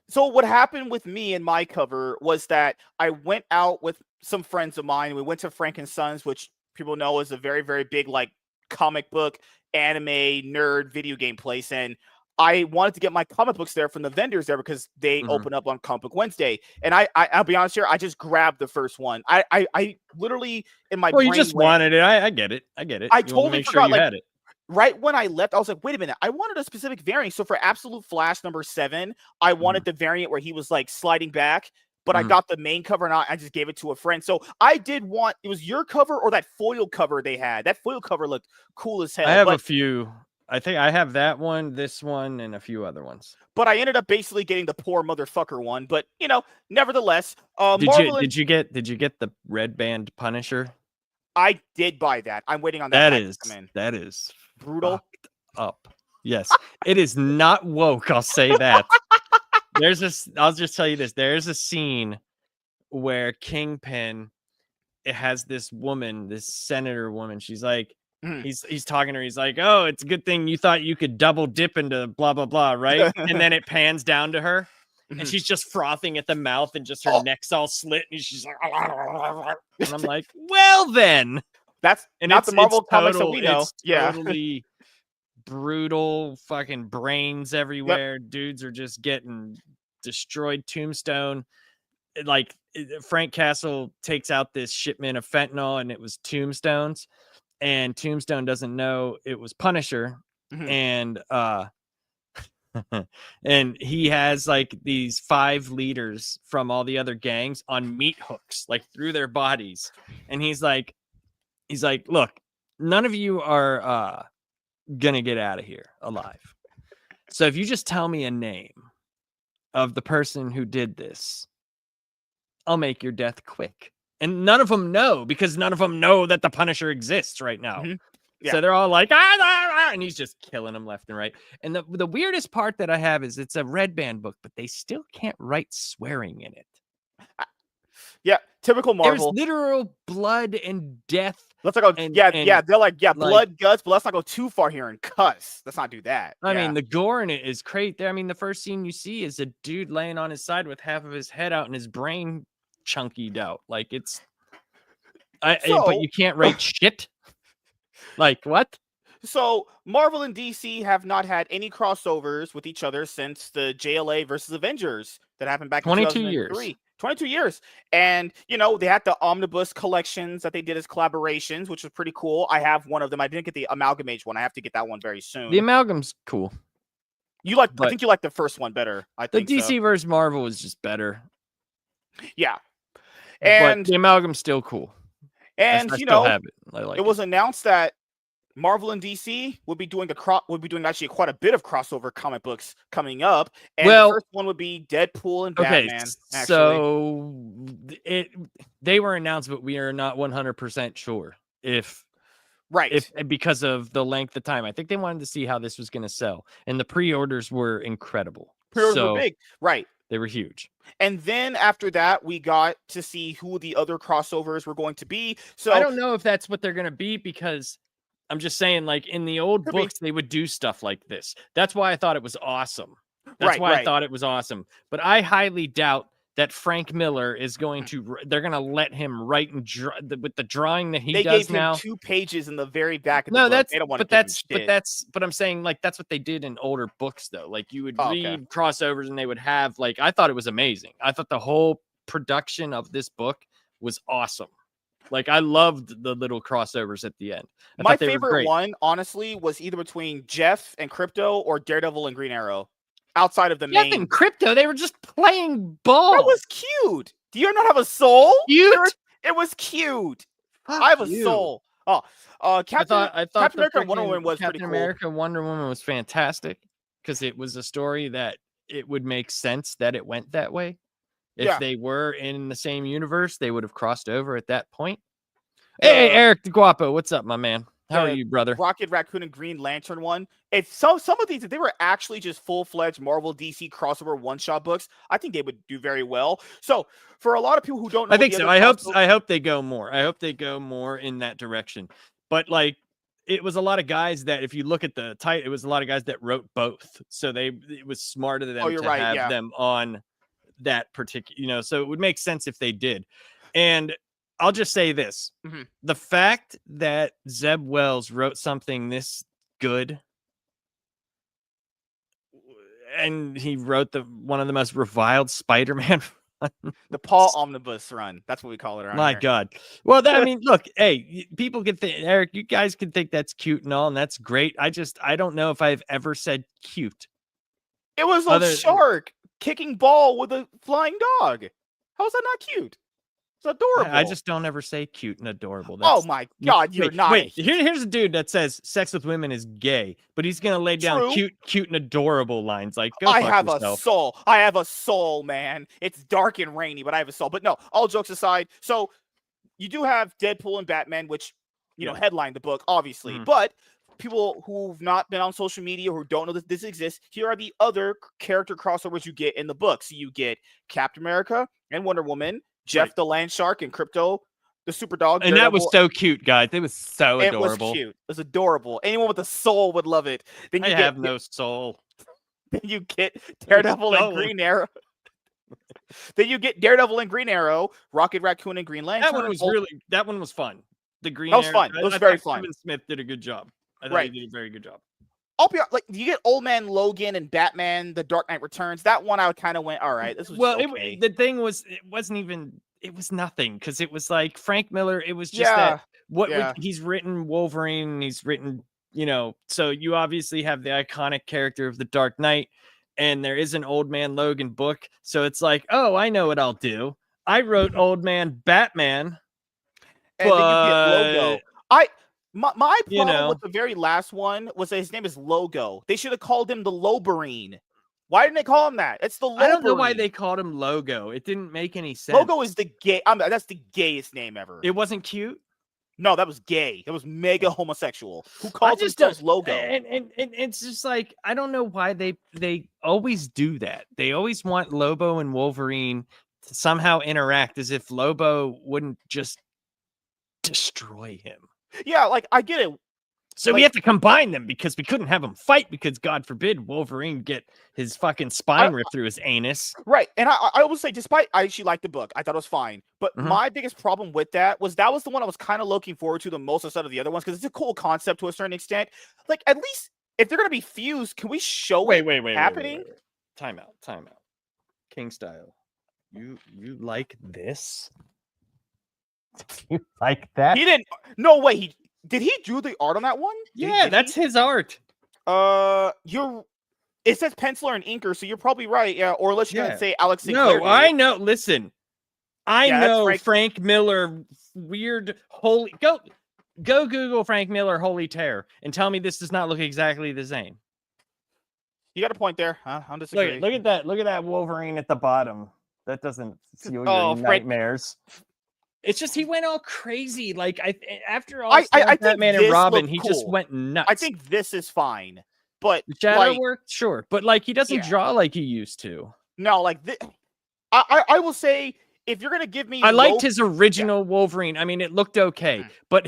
S1: So what happened with me and my cover was that I went out with some friends of mine. We went to Frank and Sons, which people know is a very, very big like comic book, anime, nerd, video game place, and I wanted to get my comic books there from the vendors there because they open up on Comic Book Wednesday. And I'll be honest here, I just grabbed the first one. I literally in my brain
S2: you just wanted it. I get it. I
S1: totally forgot.
S2: You had it.
S1: Right when I left, I was like, wait a minute, I wanted a specific variant. So for Absolute Flash #7, I wanted the variant where he was like sliding back, but I got the main cover and I just gave it to a friend. So I did want, it was your cover or that foil cover they had. That foil cover looked cool as hell.
S2: I have a few. I think I have that one, this one, and a few other ones.
S1: But I ended up basically getting the poor motherfucker one. But you know, nevertheless,
S2: did you get the red band Punisher?
S1: I did buy that. I'm waiting on that.
S2: That is
S1: brutal.
S2: Up. Yes, it is not woke. I'll say that. I'll just tell you this. There's a scene where Kingpin, it has this woman, this senator woman. She's like. He's talking to her. He's like, "Oh, it's a good thing you thought you could double dip into blah blah blah, right?" And then it pans down to her, and she's just frothing at the mouth, and just her neck's all slit, and she's like, and I'm like, "Well, then,
S1: that's not the Marvel comics that we know." Yeah,
S2: totally brutal, fucking brains everywhere. Dudes are just getting destroyed. Tombstone, like Frank Castle takes out this shipment of fentanyl, and it was tombstones. And Tombstone doesn't know it was Punisher, and and he has like these 5 leaders from all the other gangs on meat hooks, like through their bodies, and he's like, "Look, none of you are gonna get out of here alive. So if you just tell me a name of the person who did this, I'll make your death quick." And none of them know, because none of them know that the Punisher exists right now. So they're all like, and he's just killing them left and right. And the weirdest part that I have is it's a red band book, but they still can't write swearing in it.
S1: Yeah, typical Marvel.
S2: There's literal blood and death.
S1: Let's not go.
S2: And
S1: They're like, blood, guts, but let's not go too far here and cuss. Let's not do that.
S2: I mean, the gore in it is great. There, I mean, the first scene you see is a dude laying on his side with half of his head out and his brain chunkied out. Like it's, but you can't rate shit. Like what?
S1: So Marvel and DC have not had any crossovers with each other since the JLA versus Avengers that happened back in 2003.
S2: Years.
S1: 22 years. And, they had the omnibus collections that they did as collaborations, which was pretty cool. I have one of them. I didn't get the Amalgamate one. I have to get that one very soon.
S2: The Amalgam's cool.
S1: I think you like the first one better. I think
S2: the DC versus Marvel was just better.
S1: Yeah.
S2: And the Amalgam's still cool.
S1: And,
S2: I still have it. I like
S1: it was announced that Marvel and DC would be doing actually quite a bit of crossover comic books coming up, and the first one would be Deadpool and Batman. Actually.
S2: So they were announced, but we are not 100% sure if because of the length of time. I think they wanted to see how this was going to sell, and the pre-orders were incredible.
S1: Pre-orders were big, right?
S2: They were huge. And
S1: then after that, we got to see who the other crossovers were going to be. So
S2: I don't know if that's what they're going to be, because I'm just saying, like, in the old books, they would do stuff like this. That's why I thought it was awesome. That's why I thought it was awesome. But I highly doubt that Frank Miller is going to, they're going to let him write and draw with the drawing that he does now.
S1: They gave him 2 pages in the very back of the book. They don't want
S2: but I'm saying, like, that's what they did in older books, though. Like, you would read crossovers and they would have, like, I thought it was amazing. I thought the whole production of this book was awesome. Like, I loved the little crossovers at the end.
S1: My favorite one, honestly, was either between Jeff and Crypto or Daredevil and Green Arrow. Outside of the main.
S2: Jeff and Crypto, they were just playing ball.
S1: That was cute. Do you not have a soul?
S2: Cute.
S1: It was cute. I have a soul. Oh, Captain America and Wonder Woman was pretty cool.
S2: Captain America and Wonder Woman was fantastic because it was a story that it would make sense that it went that way. If they were in the same universe, they would have crossed over at that point. Hey, Eric the Guapo, what's up, my man? How are you, brother?
S1: Rocket Raccoon and Green Lantern one. If some of these, if they were actually just full-fledged Marvel DC crossover one-shot books, I think they would do very well. So for a lot of people who don't know,
S2: I think so. I hope they go more. I hope they go more in that direction. But like, it was a lot of guys that, if you look at the title, it was a lot of guys that wrote both. So it was smarter than them to have them on that particular, so it would make sense if they did. And I'll just say this.
S1: Mm-hmm.
S2: The fact that Zeb Wells wrote something this good, and he wrote one of the most reviled Spider-Man
S1: the Paul Omnibus run. That's what we call it around
S2: My
S1: here.
S2: God. Well, I mean, look, hey, people can think, Eric, you guys can think that's cute and all, and that's great. I don't know if I've ever said cute.
S1: It was a shark kicking ball with a flying dog. How is that not cute? It's adorable.
S2: I just don't ever say cute and adorable.
S1: Oh my God, you're not.
S2: Wait, here's a dude that says sex with women is gay, but he's gonna lay down cute and adorable lines. Like, go fuck yourself.
S1: A soul. I have a soul, man. It's dark and rainy, but I have a soul. But no, all jokes aside, so you do have Deadpool and Batman, which headline the book, obviously. But people who've not been on social media or who don't know that this exists, here are the other character crossovers you get in the book. So you get Captain America and Wonder Woman, Jeff the Land Shark, and Crypto the Super Dog.
S2: And that was so cute, guys. It was so adorable.
S1: It was cute. It was adorable. Anyone with a soul would love it.
S2: Then you have no soul.
S1: Then you get Daredevil and Green Arrow. Then you get Daredevil and Green Arrow, Rocket Raccoon and Green Lantern.
S2: That one was fun. The Green
S1: That was fun. It was very fun.
S2: Kevin Smith did a good job. I thought he did a very good job.
S1: I'll be like, you get Old Man Logan and Batman: The Dark Knight Returns. That one I kind of went, all right. This was okay.
S2: The thing was, it was nothing, because it was like Frank Miller. It was just he's written Wolverine, he's written, so you obviously have the iconic character of the Dark Knight, and there is an Old Man Logan book. So it's like, oh, I know what I'll do. I wrote Old Man Batman,
S1: and then you get Logo. My problem with the very last one was that his name is Logo. They should have called him the Loberine. Why didn't they call him that? It's the Loberine.
S2: I don't know why they called him Logo. It didn't make any sense.
S1: Logo is the gay. That's the gayest name ever.
S2: It wasn't cute.
S1: No, that was gay. That was mega homosexual. Who calls themselves Logo?
S2: And it's just like, I don't know why they always do that. They always want Lobo and Wolverine somehow interact as if Lobo wouldn't just destroy him.
S1: Yeah, like I get it.
S2: So we have to combine them because we couldn't have them fight because God forbid Wolverine get his fucking spine ripped through his anus.
S1: Right. And I will say, despite I actually liked the book, I thought it was fine. But my biggest problem with that was the one I was kind of looking forward to the most instead of the other ones because it's a cool concept to a certain extent. Like, at least if they're going to be fused, can we show it happening?
S2: Wait. Time out. King Style. You like this? You like that?
S1: He didn't. No way. Did he do the art on that one?
S2: Yeah, that's his art.
S1: It says penciler and inker, so you're probably right. Yeah, or unless you're gonna say Alex Sinclair.
S2: No, I know. Listen, I know Frank Miller. Weird holy. Go Google Frank Miller Holy Terror and tell me this does not look exactly the same.
S1: You got a point there. I'm disagreeing.
S2: Look at that. Look at that Wolverine at the bottom. That doesn't fuel your nightmares. It's just he went all crazy. Like after all,
S1: I
S2: Batman and Robin, he just went nuts.
S1: I think this is fine, but
S2: the shadow work, sure, but like he doesn't draw like he used to.
S1: No, like I will say, if you're gonna give me,
S2: I liked his original Wolverine. I mean, it looked okay, but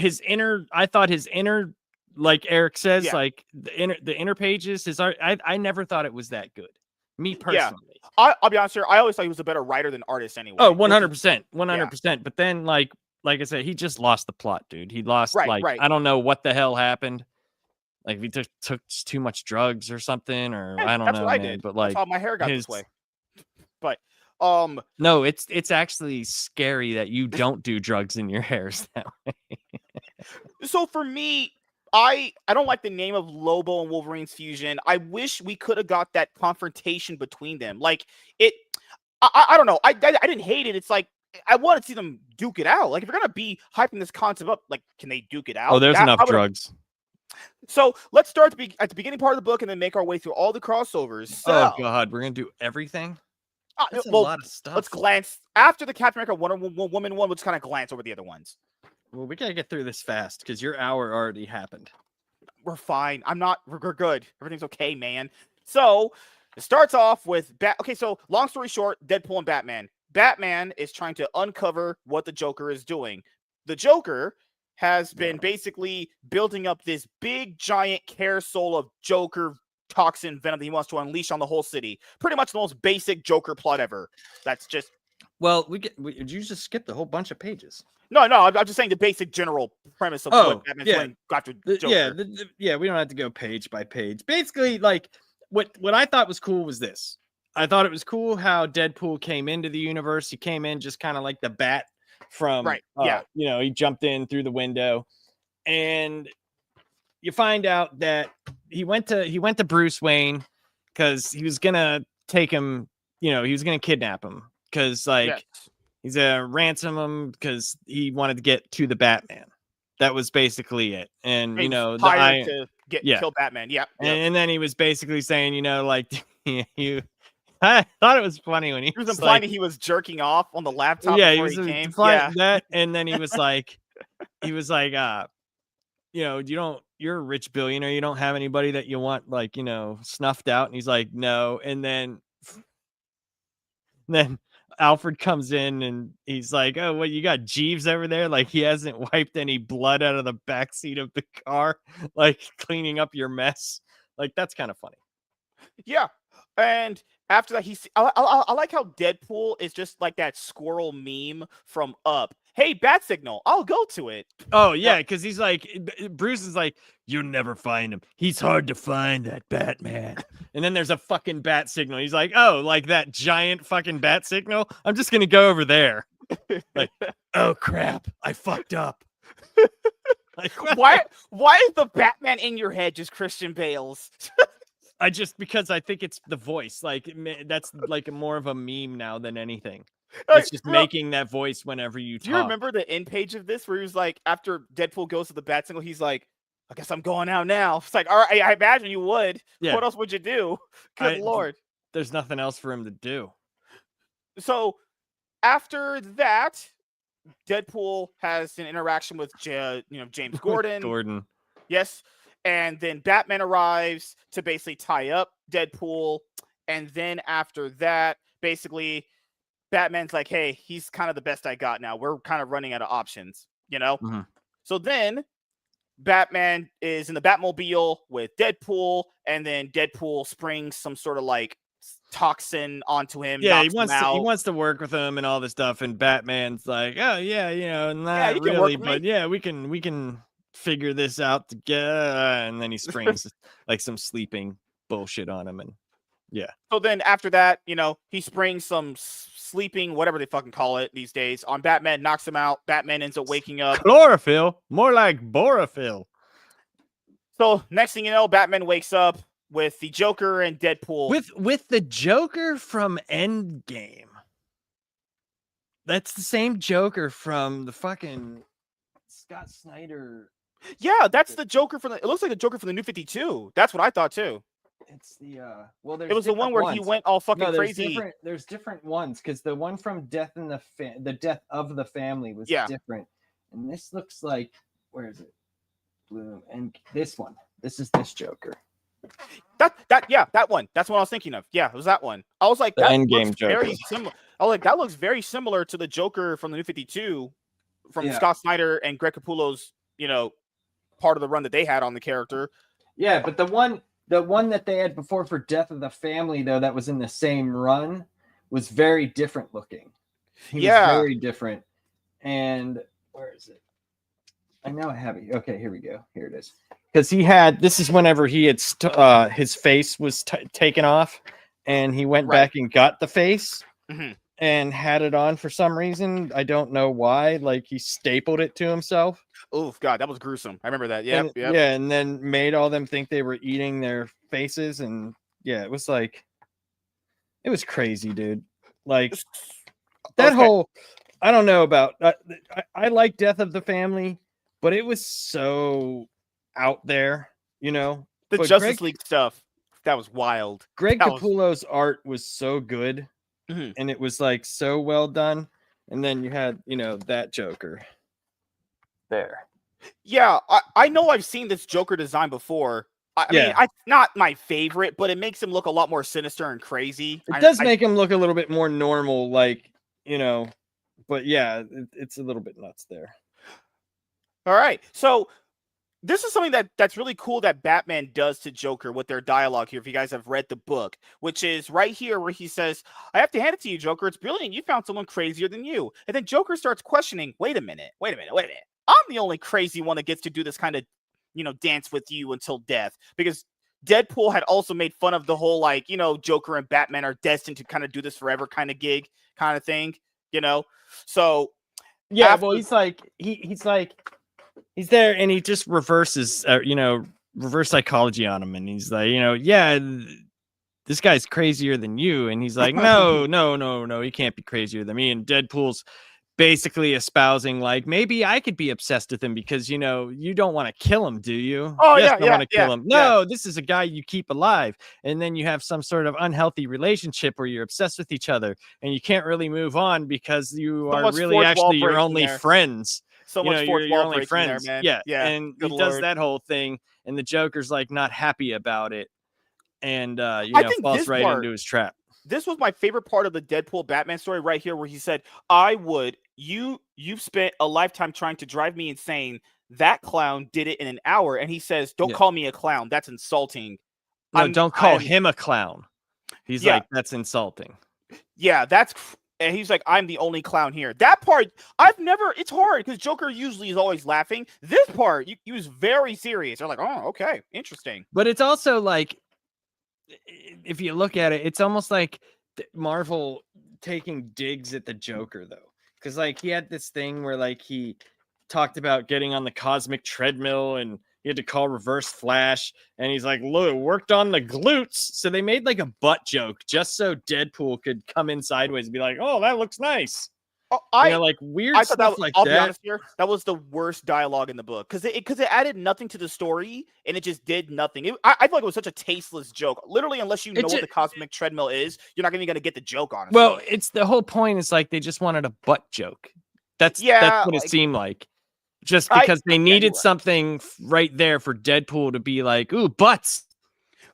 S2: I thought his inner, like Eric says, like the inner pages, his art. I never thought it was that good. Me personally.
S1: I'll be honest here. I always thought he was a better writer than artist anyway.
S2: Oh, 100%. 100%. But then, like I said, he just lost the plot, dude. He lost, I don't know what the hell happened. Like, he took too much drugs or something, or I don't know. That's what I did. But, like,
S1: that's how my hair got this way. But,
S2: no, it's actually scary that you don't do drugs in your hairs that way.
S1: So, for me, I don't like the name of Lobo and Wolverine's fusion. I wish we could have got that confrontation between them. Like I don't know. I didn't hate it. It's like I want to see them duke it out. Like if you're gonna be hyping this concept up, like can they duke it out?
S2: Oh, there's enough drugs.
S1: So let's start at the beginning part of the book and then make our way through all the crossovers. So,
S2: oh God, we're gonna do everything. That's a lot of stuff.
S1: Let's glance after the Captain America Wonder Woman one. Let's kind of glance over the other ones.
S2: Well, we gotta get through this fast because your hour already happened.
S1: We're fine. We're good. Everything's okay, man. So it starts off with okay, so long story short, Deadpool and Batman. Batman is trying to uncover what the Joker is doing. The Joker has been basically building up this big, giant carousel of Joker toxin venom that he wants to unleash on the whole city. Pretty much the most basic Joker plot ever. That's just...
S2: Well, you just skipped a whole bunch of pages.
S1: No, I'm just saying the basic general premise of what Batman's doing after Joker.
S2: We don't have to go page by page. Basically, like, what I thought was cool was this. I thought it was cool how Deadpool came into the universe. He came in just kind of like the bat from, he jumped in through the window, and you find out that he went to Bruce Wayne because he was gonna take him. He was gonna kidnap him because he's a ransom him because he wanted to get to the Batman. That was basically it, and
S1: kill Batman. Yeah,
S2: and then he was basically saying, like you. I thought it was funny when he
S1: was implying that he was jerking off on the laptop.
S2: Yeah,
S1: before
S2: he
S1: came.
S2: Implying that, and then he was like, you're a rich billionaire. You don't have anybody that you want, like, snuffed out. And he's like, no. And then Alfred comes in and he's like, oh, what, you got Jeeves over there? Like, he hasn't wiped any blood out of the backseat of the car, like cleaning up your mess. Like, that's kind of funny.
S1: Yeah. And after that, I like how Deadpool is just like that squirrel meme from Up. Hey, bat signal, I'll go to it.
S2: Oh, yeah, because he's like, Bruce is like, you'll never find him. He's hard to find, that Batman. And then there's a fucking bat signal. He's like, oh, like that giant fucking bat signal? I'm just going to go over there. Like, oh, crap, I fucked up.
S1: Like, why is the Batman in your head just Christian Bale's?
S2: Because I think it's the voice. Like, that's like more of a meme now than anything. It's just making that voice whenever you talk.
S1: Do you remember the end page of this where he was like, after Deadpool goes to the bat signal, he's like, I guess I'm going out now. It's like, all right, I imagine you would. Yeah. What else would you do? Good Lord.
S2: There's nothing else for him to do.
S1: So after that, Deadpool has an interaction with James Gordon. Yes. And then Batman arrives to basically tie up Deadpool. And then after that, basically, Batman's like, hey, he's kind of the best I got now. We're kind of running out of options, you know?
S2: Mm-hmm.
S1: So then Batman is in the Batmobile with Deadpool, and then Deadpool springs some sort of like toxin onto him,
S2: Yeah,
S1: knocks him out.
S2: he wants to work with him and all this stuff, and Batman's like, oh yeah,
S1: Yeah,
S2: not
S1: you can work
S2: really,
S1: with
S2: but
S1: me.
S2: yeah, we can figure this out together. And then he springs like some sleeping bullshit on him, and yeah.
S1: So then after that, he springs some sleeping, whatever they fucking call it these days, on Batman, knocks him out. Batman ends up waking up.
S2: Chlorophyll, more like borophyll.
S1: So next thing you know, Batman wakes up with the Joker and Deadpool.
S2: With the Joker from Endgame. That's the same Joker from the fucking Scott Snyder.
S1: Yeah, that's the Joker it looks like the Joker from the New 52. That's what I thought too.
S2: It's the well,
S1: it was the one where he went all fucking crazy.
S2: There's different ones, because the one from Death of the Family was different, and this looks like, where is it? Blue, and this one. This is this Joker.
S1: That one. That's what I was thinking of. Yeah, it was that one. I was like,
S2: the
S1: that
S2: Endgame
S1: looks
S2: Joker.
S1: Very similar. I was like, that looks very similar to the Joker from the New 52, from Scott Snyder and Greg Capullo's, part of the run that they had on the character.
S2: Yeah, but the one that they had before for Death of the Family, though, that was in the same run, was very different looking. He was very different. And where is it? I know I have it. Okay, here we go. Here it is. Because this is whenever he had his face was taken off, and he went back and got the face and had it on for some reason. I don't know why. Like, he stapled it to himself.
S1: Oh God, that was gruesome. I remember that. Yeah,
S2: yeah, and then made all them think they were eating their faces, and it was crazy, dude. Like that whole, I don't know about. I like Death of the Family, but it was so out there, The
S1: Justice League stuff, that was wild.
S2: Greg Capullo's art was so good, and it was like so well done. And then you had, that Joker there.
S1: Yeah, I know I've seen this Joker design before. I mean, not my favorite, but it makes him look a lot more sinister and crazy.
S2: It does make him look a little bit more normal, like, but yeah, it's a little bit nuts there.
S1: All right, so this is something that's really cool that Batman does to Joker with their dialogue here, if you guys have read the book, which is right here where he says, I have to hand it to you, Joker. It's brilliant. You found someone crazier than you. And then Joker starts questioning, wait a minute. I'm the only crazy one that gets to do this kind of, dance with you until death. Because Deadpool had also made fun of the whole, like, Joker and Batman are destined to kind of do this forever kind of gig kind of thing, So
S2: yeah, well, he's like, he's there, and he just reverses, reverse psychology on him, and he's like, this guy's crazier than you, and he's like, no, he can't be crazier than me. And Deadpool's basically espousing, like, maybe I could be obsessed with him because, you don't want to kill him, do you?
S1: Oh,
S2: yes,
S1: yeah,
S2: I want to kill him. No, this is a guy you keep alive. And then you have some sort of unhealthy relationship where you're obsessed with each other, and you can't really move on because you are really actually your only friends.
S1: So much
S2: you're only friends.
S1: There, man.
S2: Yeah. And he does that whole thing, and the Joker's like not happy about it, and falls right into his trap.
S1: This was my favorite part of the Deadpool Batman story right here, where he said, you've spent a lifetime trying to drive me insane. That clown did it in an hour. And he says, don't call me a clown. That's insulting.
S2: No, don't call him a clown. He's like, that's insulting.
S1: Yeah, and he's like, I'm the only clown here. That part, it's hard because Joker usually is always laughing. This part, he was very serious. They're like, oh, okay, interesting.
S2: But it's also like, if you look at it, it's almost like Marvel taking digs at the Joker, though. Because, like, he had this thing where, like, he talked about getting on the cosmic treadmill, and he had to call Reverse Flash, and he's like, look, worked on the glutes. So they made like a butt joke just so Deadpool could come in sideways and be like, oh, that looks nice.
S1: Oh, like weird stuff like that. I'll be honest here, that was the worst dialogue in the book because it added nothing to the story and it just did nothing. I feel like it was such a tasteless joke. Literally, unless you know what the cosmic treadmill is, you're not even going to get the joke on it.
S2: Well, it's the whole point is like they just wanted a butt joke. That's what it seemed like. Just because they needed something right there for Deadpool to be like, ooh, butts.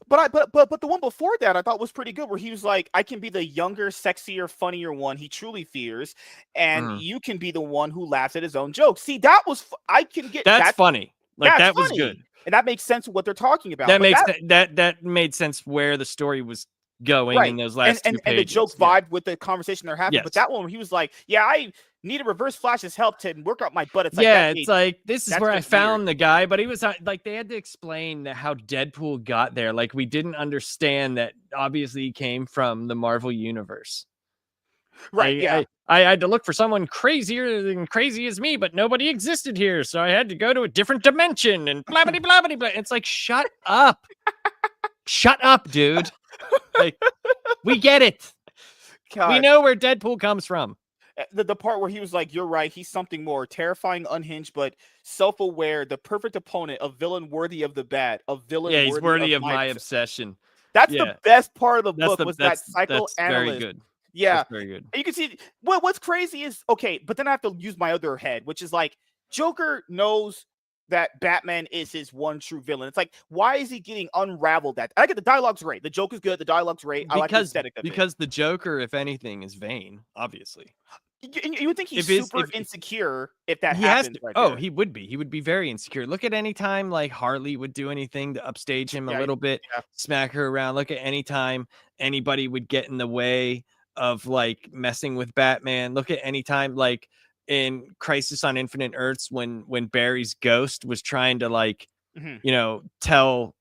S1: But the one before that I thought was pretty good, where he was like, I can be the younger, sexier, funnier one he truly fears, and you can be the one who laughs at his own jokes. See, that was I can get
S2: that's funny. Like
S1: that's
S2: that was
S1: funny.
S2: good.
S1: And that makes sense what they're talking about.
S2: That makes that made sense where the story was going in those last 2 pages.
S1: And the joke vibe with the conversation they're having.
S2: Yes.
S1: But that one where he was like, yeah, I needed Reverse Flash's help to work out my butt. It's like,
S2: it's like, this is where I found the guy, but he was like, they had to explain how Deadpool got there. Like, we didn't understand that obviously he came from the Marvel universe.
S1: Right.
S2: I had to look for someone crazier than crazy as me, but nobody existed here. So I had to go to a different dimension and blah, blah, blah, blah, blah. It's like, shut up. Shut up, dude. Like, we get it. God. We know where Deadpool comes from.
S1: The part where he was like, you're right, he's something more terrifying, unhinged, but self-aware, the perfect opponent, a villain worthy of the bat, a villain
S2: he's worthy of my obsession.
S1: That's the best part of the book, was that psychoanalyst.
S2: Very good.
S1: Yeah.
S2: That's very good.
S1: And you can see, what's crazy is, okay, but then I have to use my other head, which is like, Joker knows that Batman is his one true villain. It's like, why is he getting unraveled? I get the dialogue's great. The joke is good. The dialogu's great. I like the aesthetic of it.
S2: Because the Joker, if anything, is vain, obviously.
S1: You would think he's super insecure if that happens.
S2: He would be. He would be very insecure. Look at any time like Harley would do anything to upstage him a little bit, smack her around. Look at any time anybody would get in the way of like messing with Batman. Look at any time like in Crisis on Infinite Earths when Barry's ghost was trying to like, tell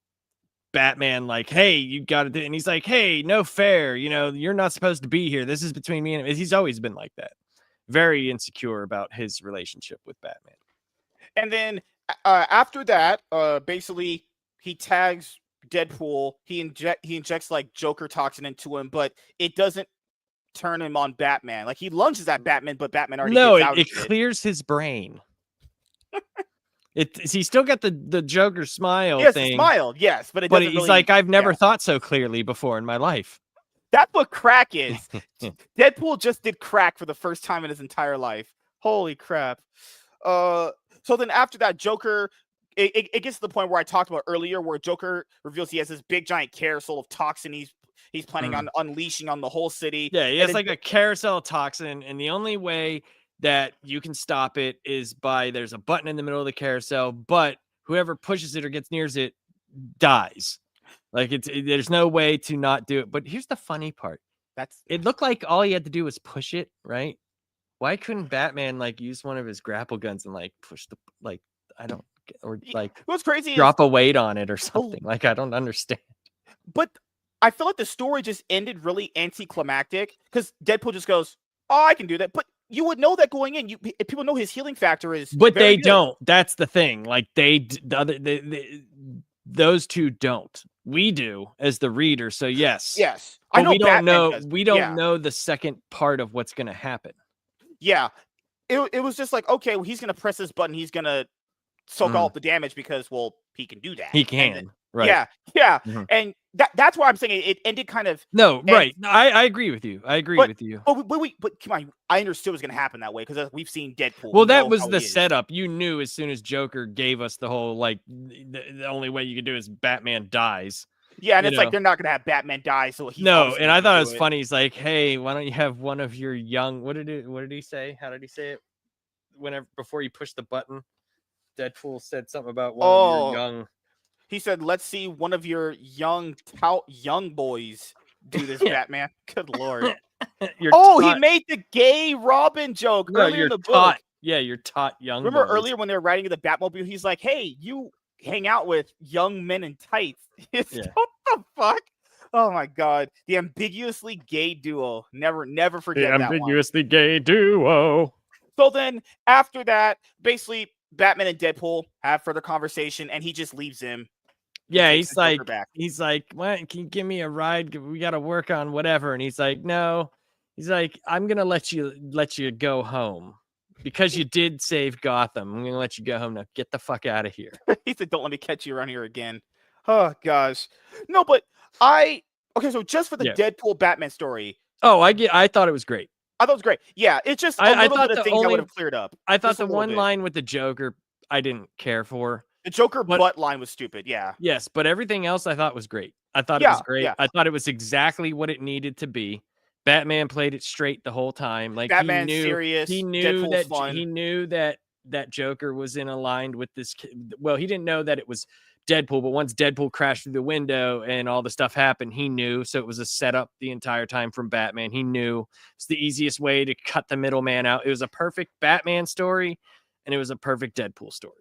S2: Batman like, hey, you got to do, and he's like, hey, no fair, you're not supposed to be here. This is between me and him. He's always been like that. Very insecure about his relationship with Batman.
S1: And then after that, basically he tags Deadpool. He injects like Joker toxin into him, but it doesn't turn him on Batman. Like, he lunges at Batman, but Batman already gets out of it.
S2: It clears his brain. He still got the Joker smile thing.
S1: Yes, smile, yes, but
S2: he's really, like, I've never thought so clearly before in my life.
S1: That's what crack is. Deadpool just did crack for the first time in his entire life. Holy crap. So then after that, Joker, it gets to the point where I talked about earlier, where Joker reveals he has this big giant carousel of toxin he's planning on unleashing on the whole city.
S2: Yeah, he has like a carousel of toxin, and the only way that you can stop it is there's a button in the middle of the carousel, but whoever pushes it or gets near it dies. Like, there's no way to not do it. But here's the funny part. It looked like all he had to do was push it, right? Why couldn't Batman like use one of his grapple guns and like push
S1: what's crazy
S2: drop a weight on it or something? Like, I don't understand.
S1: But I feel like the story just ended really anticlimactic, because Deadpool just goes, oh, I can do that. But you would know that going in. People know his healing factor is,
S2: but they don't. That's the thing. Like, those two don't. We do as the reader. So yes.
S1: I know
S2: we don't
S1: Batman
S2: know.
S1: does.
S2: We don't know the second part of what's going to happen.
S1: Yeah. It was just like, okay, well, he's going to press this button. He's going to soak all the damage because, well, he can do that.
S2: He can. Right.
S1: Yeah. And that's why I'm saying it ended kind of.
S2: Right. I agree with you. I agree with you.
S1: But come on, I understood it was going to happen that way because we've seen Deadpool.
S2: Well, that was the setup. You knew as soon as Joker gave us the whole, like, the only way you could do is Batman dies.
S1: Yeah, and it's like they're not going to have Batman die. So
S2: and I thought it was funny. He's like, hey, why don't you have one of your young? What did he say? How did he say it? Before you push the button, Deadpool said something about one of your young.
S1: He said, let's see one of your young boys do this, Batman. Good Lord. He made the gay Robin joke earlier in the book.
S2: Yeah, you're taught young
S1: Remember
S2: boys.
S1: Earlier when they were riding in the Batmobile, he's like, hey, you hang out with young men in tights. What the fuck? Oh, my God. The ambiguously gay duo. Never forget that one.
S2: The ambiguously gay duo.
S1: So then after that, basically, Batman and Deadpool have further conversation, and he just leaves him.
S2: Yeah, he's like, what? Can you give me a ride? We got to work on whatever. And he's like, no. He's like, I'm gonna let you go home because you did save Gotham. I'm gonna let you go home now. Get the fuck out of here.
S1: He said, don't let me catch you around here again. Oh gosh, no, but so just for the Deadpool Batman story.
S2: Oh, I thought it was great.
S1: I thought it was great. Yeah, it's just a little bit of things I would have cleared up.
S2: I thought the one line with the Joker I didn't care for.
S1: The Joker butt line was stupid. Yeah.
S2: Yes, but everything else I thought was great. I thought it was great.
S1: Yeah.
S2: I thought it was exactly what it needed to be. Batman played it straight the whole time. Like
S1: Batman's serious.
S2: he knew
S1: Deadpool's fun.
S2: he knew that Joker was in aligned with this. Well, he didn't know that it was Deadpool, but once Deadpool crashed through the window and all the stuff happened, he knew. So it was a setup the entire time from Batman. He knew it's the easiest way to cut the middleman out. It was a perfect Batman story, and it was a perfect Deadpool story.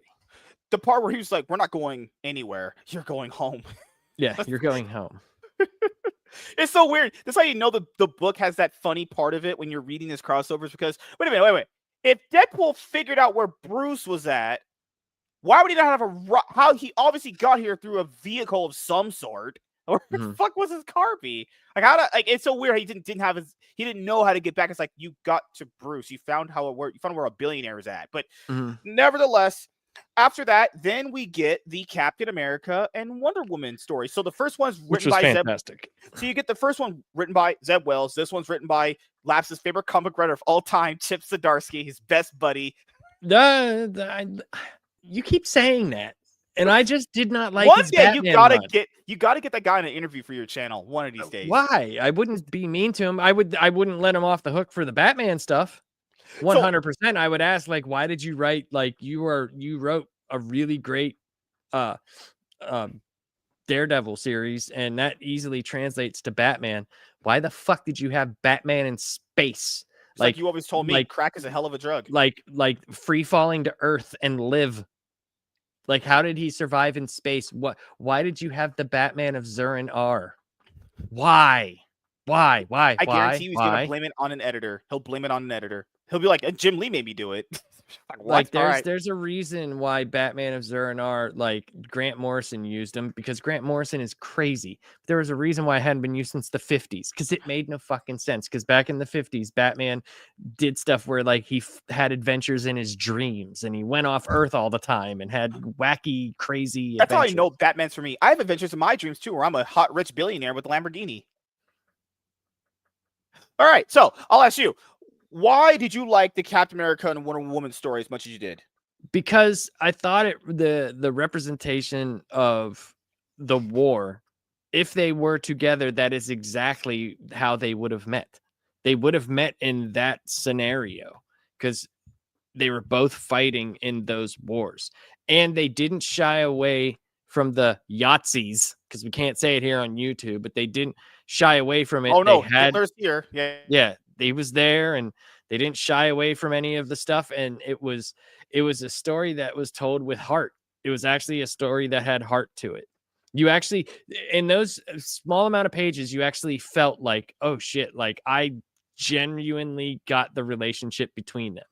S1: The part where he was like, "We're not going anywhere. You're going home."
S2: Yeah, you're going home.
S1: It's so weird. That's how you know the book has that funny part of it when you're reading these crossovers. Because wait a minute. If Deadpool figured out where Bruce was at, why would he not have how he obviously got here through a vehicle of some sort? Or the fuck was his car be? Like it's so weird. He didn't know how to get back. It's like you got to Bruce. You found how it worked. You found where a billionaire is at. But nevertheless, after that, then we get the Captain America and Wonder Woman story. So the first one's written by
S2: fantastic.
S1: So you get the first one written by Zeb Wells. This one's written by Laps's favorite comic writer of all time, Chip Zdarsky, his best buddy.
S2: You keep saying that, and I just did not like.
S1: One day you gotta get that guy in an interview for your channel one of these days.
S2: Why? I wouldn't be mean to him. I wouldn't let him off the hook for the Batman stuff. 100%. I would ask, like, why did you write, like, you wrote a really great Daredevil series, and that easily translates to Batman. Why the fuck did you have Batman in space?
S1: Like you always told me, crack is a hell of a drug.
S2: Like free falling to Earth and live. Like, how did he survive in space? Why did you have the Batman of Zurin R? Why? I
S1: guarantee he's gonna blame it on an editor. He'll blame it on an editor. He'll be like, Jim Lee made me do it.
S2: Like there's a reason why Batman of Zurin R, like Grant Morrison used him, because Grant Morrison is crazy. There was a reason why it hadn't been used since the 50s, because it made no fucking sense. Because back in the 50s, Batman did stuff where like he had adventures in his dreams, and he went off Earth all the time and had wacky, crazy.
S1: That's how I know Batman's for me. I have adventures in my dreams too, where I'm a hot, rich billionaire with a Lamborghini. All right, so I'll ask you. Why did you like the Captain America and Wonder Woman story as much as you did?
S2: Because I thought the representation of the war, if they were together, that is exactly how they would have met. They would have met in that scenario because they were both fighting in those wars, and they didn't shy away from the Yahtzees, because we can't say it here on YouTube, but they didn't shy away from it.
S1: Oh no, Hitler's here.
S2: Yeah. He was there, and they didn't shy away from any of the stuff. And it was a story that was told with heart. It was actually a story that had heart to it. You actually, in those small amount of pages, you actually felt like, oh shit, like I genuinely got the relationship between them.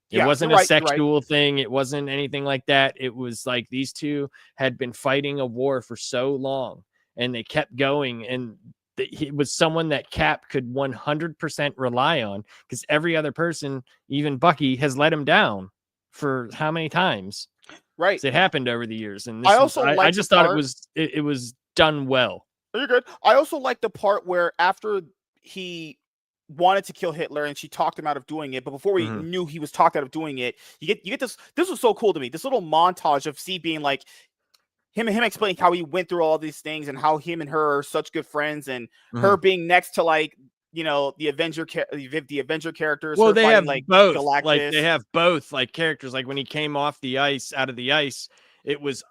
S2: It wasn't a sexual thing. It wasn't anything like that. It was like these two had been fighting a war for so long, and they kept going, and he was someone that Cap could 100% rely on, because every other person, even Bucky, has let him down for how many times?
S1: Right.
S2: It happened over the years. And
S1: I
S2: just thought it was done well.
S1: You're good. I also like the part where after he wanted to kill Hitler and she talked him out of doing it, but before we knew he was talked out of doing it, you get this was so cool to me. This little montage of C being like, him explaining how he went through all these things and how him and her are such good friends, and her being next to, like, you know, the Avenger characters.
S2: Well, they have
S1: like
S2: both.
S1: Galactus.
S2: Like they have both, like characters. Like when he came off the ice, out of the ice, it was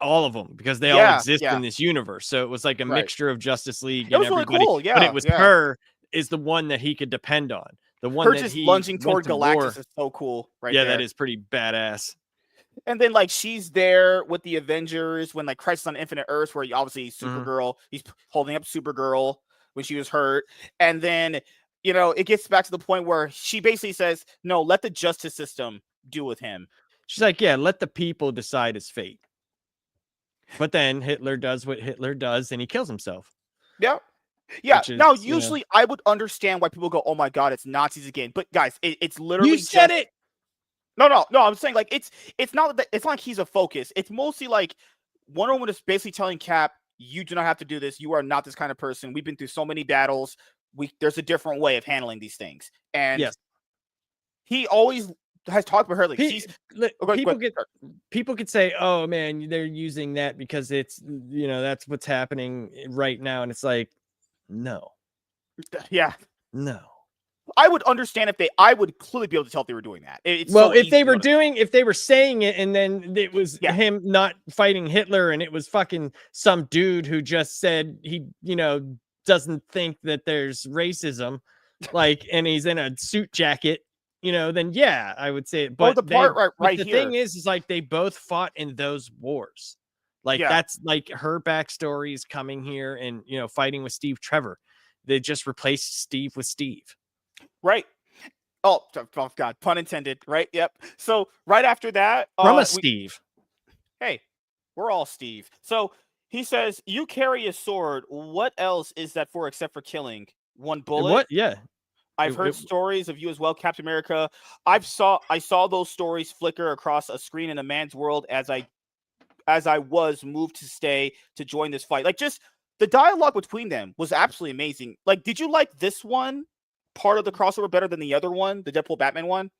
S2: all of them, because they all exist in this universe. So it was like a mixture of Justice League and everybody. Really cool. But it was her is the one that he could depend on. The one that
S1: just
S2: he
S1: lunging toward Galactus
S2: war.
S1: is so cool. Right?
S2: Yeah,
S1: there.
S2: that is pretty badass.
S1: And then, like, she's there with the Avengers when, like, Crisis on Infinite Earths, where obviously Supergirl, he's holding up Supergirl when she was hurt. And then, you know, it gets back to the point where she basically says, no, let the justice system deal with him.
S2: She's like, yeah, let the people decide his fate. But then Hitler does what Hitler does, and he kills himself.
S1: Yeah. Yeah. Now, usually I would understand why people go, oh my God, it's Nazis again. But guys, it's literally
S2: you said it.
S1: No. I'm saying, like, it's not that it's not like he's a focus. It's mostly like Wonder Woman is basically telling Cap, you do not have to do this. You are not this kind of person. We've been through so many battles. There's a different way of handling these things. And he always has talked about her. Like she's
S2: people could say, "Oh man, they're using that because it's that's what's happening right now," and it's like, no,
S1: yeah,
S2: no.
S1: I would understand I would clearly be able to tell if they were doing that. It's
S2: well,
S1: so
S2: if they were saying it, and then it was him not fighting Hitler, and it was fucking some dude who just said he, doesn't think that there's racism, like, and he's in a suit jacket, then yeah, I would say it. But
S1: the part right
S2: the
S1: here.
S2: thing is like they both fought in those wars. Like that's like her backstory is coming here and fighting with Steve Trevor. They just replaced Steve with Steve.
S1: Right. Oh God, pun intended. Right. Yep. So right after that,
S2: from Steve.
S1: Hey, we're all Steve. So he says, "You carry a sword. What else is that for except for killing? One bullet?"
S2: What? Yeah.
S1: I've heard stories of you as well, Captain America. I saw those stories flicker across a screen in a man's world as I was moved to stay to join this fight. Like, just the dialogue between them was absolutely amazing. Like, did you like this one part of the crossover better than the other one, the Deadpool Batman one?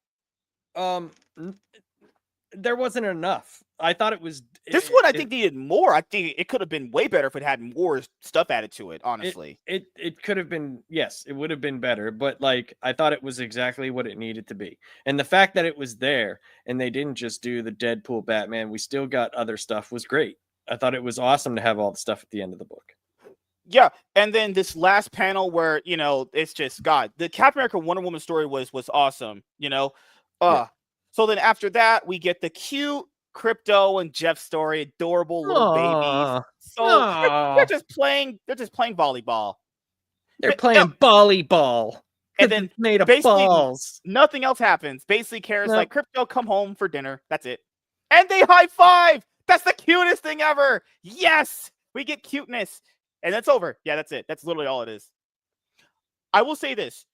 S2: There wasn't enough. I thought it was
S1: this one. I think needed more. I think it could have been way better if it had more stuff added to it. Honestly,
S2: it could have been. Yes, it would have been better. But like, I thought it was exactly what it needed to be. And the fact that it was there and they didn't just do the Deadpool Batman, we still got other stuff, was great. I thought it was awesome to have all the stuff at the end of the book.
S1: Yeah, and then this last panel where it's just God. The Captain America Wonder Woman story was awesome. So then after that we get the cute Crypto and Jeff story, adorable little babies. So they're just playing volleyball.
S2: They're playing volleyball.
S1: And then
S2: made of balls.
S1: Nothing else happens. Basically, Kara's like, Crypto, come home for dinner. That's it. And they high five. That's the cutest thing ever. Yes, we get cuteness. And that's over. Yeah, that's it. That's literally all it is. I will say this.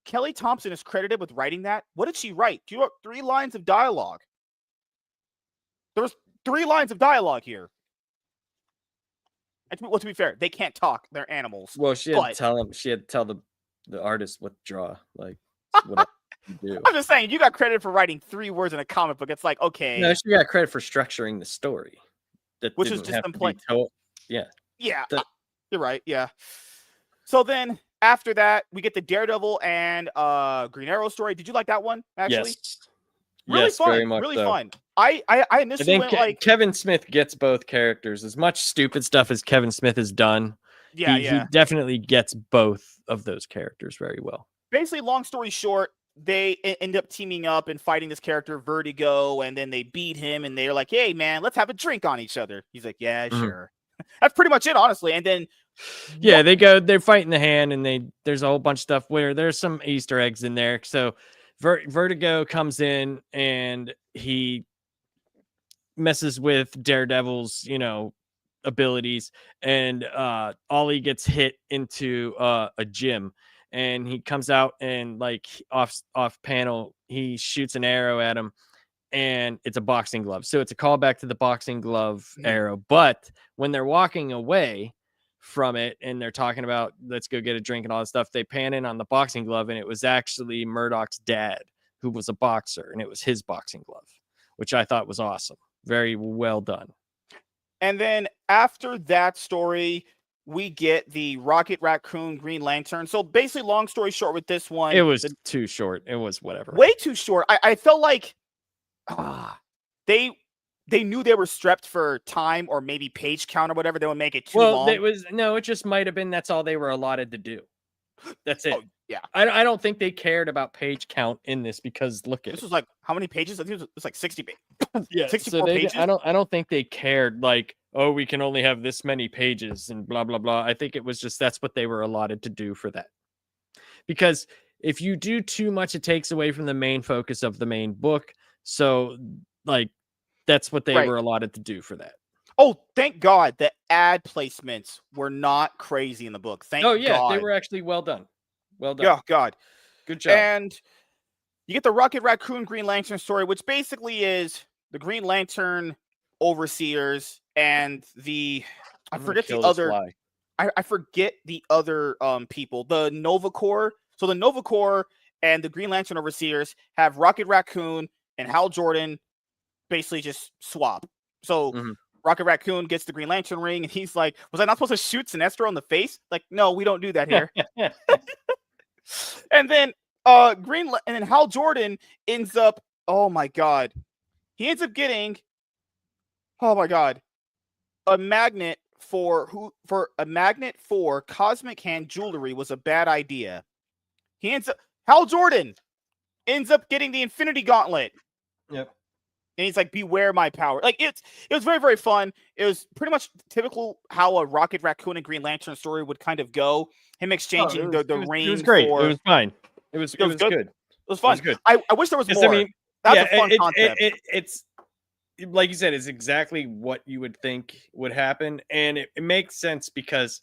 S1: Kelly Thompson is credited with writing that. What did she write? She wrote 3 lines of dialogue. There was 3 lines of dialogue here. And to be fair, they can't talk. They're animals.
S2: Well, she had to tell them. She had to tell the artist what to draw. Like, what you do.
S1: I'm just saying, you got credit for writing 3 words in a comic book. It's like, okay.
S2: No, she got credit for structuring the story.
S1: Which is just them playing.
S2: Yeah.
S1: Yeah. You're right. Yeah. So then after that, we get the Daredevil and Green Arrow story. Did you like that one? Actually,
S2: yes.
S1: Really fun.
S2: Very much
S1: really
S2: so.
S1: Fun. I initially went like
S2: Kevin Smith gets both characters. As much stupid stuff as Kevin Smith has done, he definitely gets both of those characters very well.
S1: Basically, long story short, they end up teaming up and fighting this character Vertigo, and then they beat him, and they're like, "Hey, man, let's have a drink on each other." He's like, "Yeah, sure." That's pretty much it, honestly. And then
S2: they're fighting the hand, and there's a whole bunch of stuff where there's some Easter eggs in there. So Vertigo comes in and he messes with Daredevil's, abilities, and Ollie gets hit into a gym, and he comes out and like off panel, he shoots an arrow at him, and it's a boxing glove. So it's a callback to the boxing glove arrow. But when they're walking away from it and they're talking about let's go get a drink and all that stuff, they pan in on the boxing glove, and it was actually Murdoch's dad, who was a boxer, and it was his boxing glove, which I thought was awesome. Very well done.
S1: And then after that story, we get the Rocket Raccoon Green Lantern. So basically, long story short with this one,
S2: it was too short. It was whatever.
S1: Way too short. I felt like they knew they were strapped for time or maybe page count or whatever. They would make it too long.
S2: It just might have been that's all they were allotted to do. That's it.
S1: Oh, yeah.
S2: I don't think they cared about page count in this, because look at
S1: this was like how many pages? I think it was like 60 pages.
S2: Yeah,
S1: 64 pages.
S2: I don't think they cared like, oh, we can only have this many pages and blah blah blah. I think it was just that's what they were allotted to do for that. Because if you do too much, it takes away from the main focus of the main book. So like that's what they were allotted to do for that.
S1: Oh, thank God the ad placements were not crazy in the book. Thank God.
S2: They were actually well done. Well done.
S1: Oh, God.
S2: Good job.
S1: And you get the Rocket Raccoon Green Lantern story, which basically is the Green Lantern overseers and I forget the other people. The Nova Corps. So the Nova Corps and the Green Lantern overseers have Rocket Raccoon and Hal Jordan basically just swap. So
S2: Mhm.
S1: Rocket Raccoon gets the Green Lantern ring, and he's like, "Was I not supposed to shoot Sinestro in the face?" Like, no, we don't do that here. And then and then Hal Jordan ends up, oh my god, he ends up getting, oh my god, a magnet for Cosmic Hand jewelry was a bad idea. Hal Jordan ends up getting the Infinity Gauntlet.
S2: Yep.
S1: And he's like, "Beware my power." Like it was very, very fun. It was pretty much typical how a Rocket Raccoon and Green Lantern story would kind of go. Him exchanging the ring.
S2: It was great.
S1: For,
S2: it was fine. It was good.
S1: It was fun.
S2: It was good.
S1: I wish there was more.
S2: I mean,
S1: That's a fun concept.
S2: It's like you said, it's exactly what you would think would happen, and it makes sense because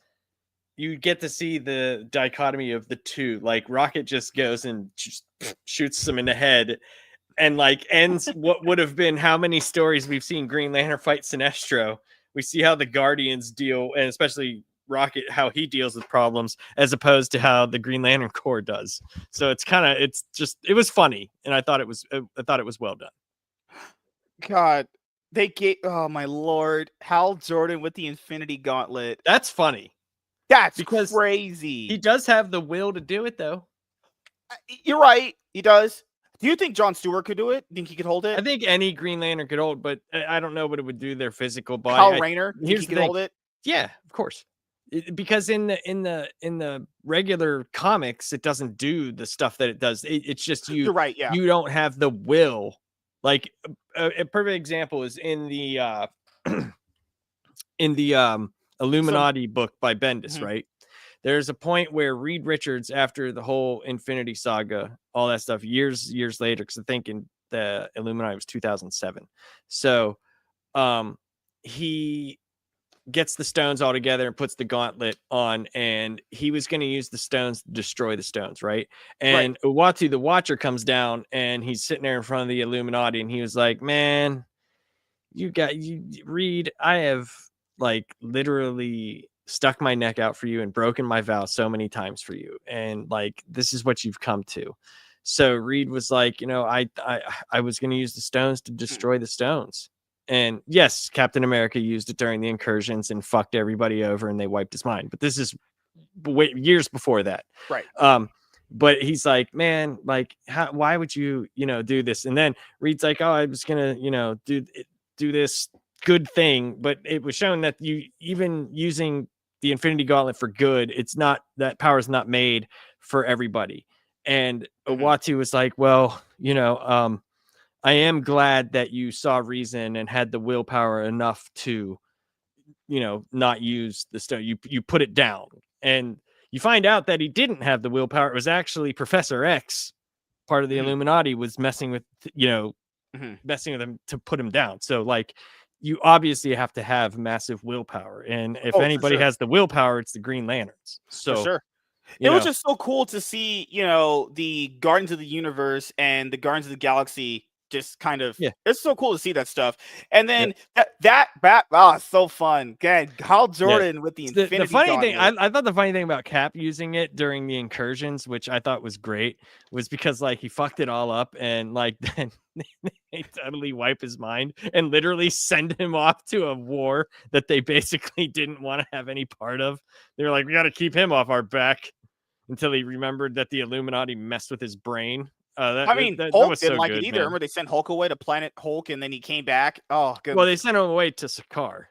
S2: you get to see the dichotomy of the two. Like Rocket just goes and just shoots him in the head, and like ends what would have been how many stories we've seen Green Lantern fight Sinestro. We see how the Guardians deal, and especially Rocket, how he deals with problems, as opposed to how the Green Lantern Corps does. So it was funny, and I thought it was well done.
S1: God, oh my lord, Hal Jordan with the Infinity Gauntlet.
S2: That's funny.
S1: That's because crazy.
S2: He does have the will to do it, though.
S1: You're right. He does. Do you think John Stewart could do it? Think he could hold it?
S2: I think any Green Lantern could hold, but I don't know what it would do to their physical body.
S1: Kyle Rayner, think he could hold it?
S2: Yeah, of course. Because in the regular comics, it doesn't do the stuff that it does. It's just you.
S1: You're right. Yeah.
S2: You don't have the will. Like a perfect example is in the Illuminati book by Bendis, right? There's a point where Reed Richards, after the whole Infinity Saga, all that stuff, years later, because I think in the Illuminati was 2007. So he gets the stones all together and puts the gauntlet on, and he was going to use the stones to destroy the stones, right? And Uatu, the Watcher, comes down, and he's sitting there in front of the Illuminati, and he was like, "Man, Reed, I have like literally stuck my neck out for you and broken my vow so many times for you, and like this is what you've come to." So Reed was like, I was going to use the stones to destroy the stones. And yes, Captain America used it during the incursions and fucked everybody over, and they wiped his mind. But this is years before that,
S1: right?
S2: But he's like, "Man, like, why would you, do this?" And then Reed's like, "Oh, I was gonna, do this good thing," but it was shown that you even using the Infinity Gauntlet for good, it's not, that power is not made for everybody. And Uatu was like, "Well, I am glad that you saw reason and had the willpower enough to, not use the stone. You put it down." And you find out that he didn't have the willpower. It was actually Professor X, part of the Illuminati, was messing with, messing with him to put him down. So like, you obviously have to have massive willpower. And if anybody has the willpower, it's the Green Lanterns. So
S1: for sure. It was just so cool to see, the Guardians of the Universe and the Guardians of the Galaxy just kind of, it's so cool to see that stuff. And then so fun. Good. Hal Jordan with the Infinity
S2: The funny
S1: Gauntlet.
S2: thing, I thought the funny thing about Cap using it during the incursions, which I thought was great, was because like he fucked it all up, and like then they totally wipe his mind and literally send him off to a war that they basically didn't want to have any part of. They were like, "We got to keep him off our back," until he remembered that the Illuminati messed with his brain.
S1: Hulk
S2: that was
S1: didn't
S2: so
S1: like
S2: good,
S1: it either.
S2: man.
S1: Remember they sent Hulk away to Planet Hulk, and then he came back. Oh, good.
S2: Well, they sent him away to Sakaar,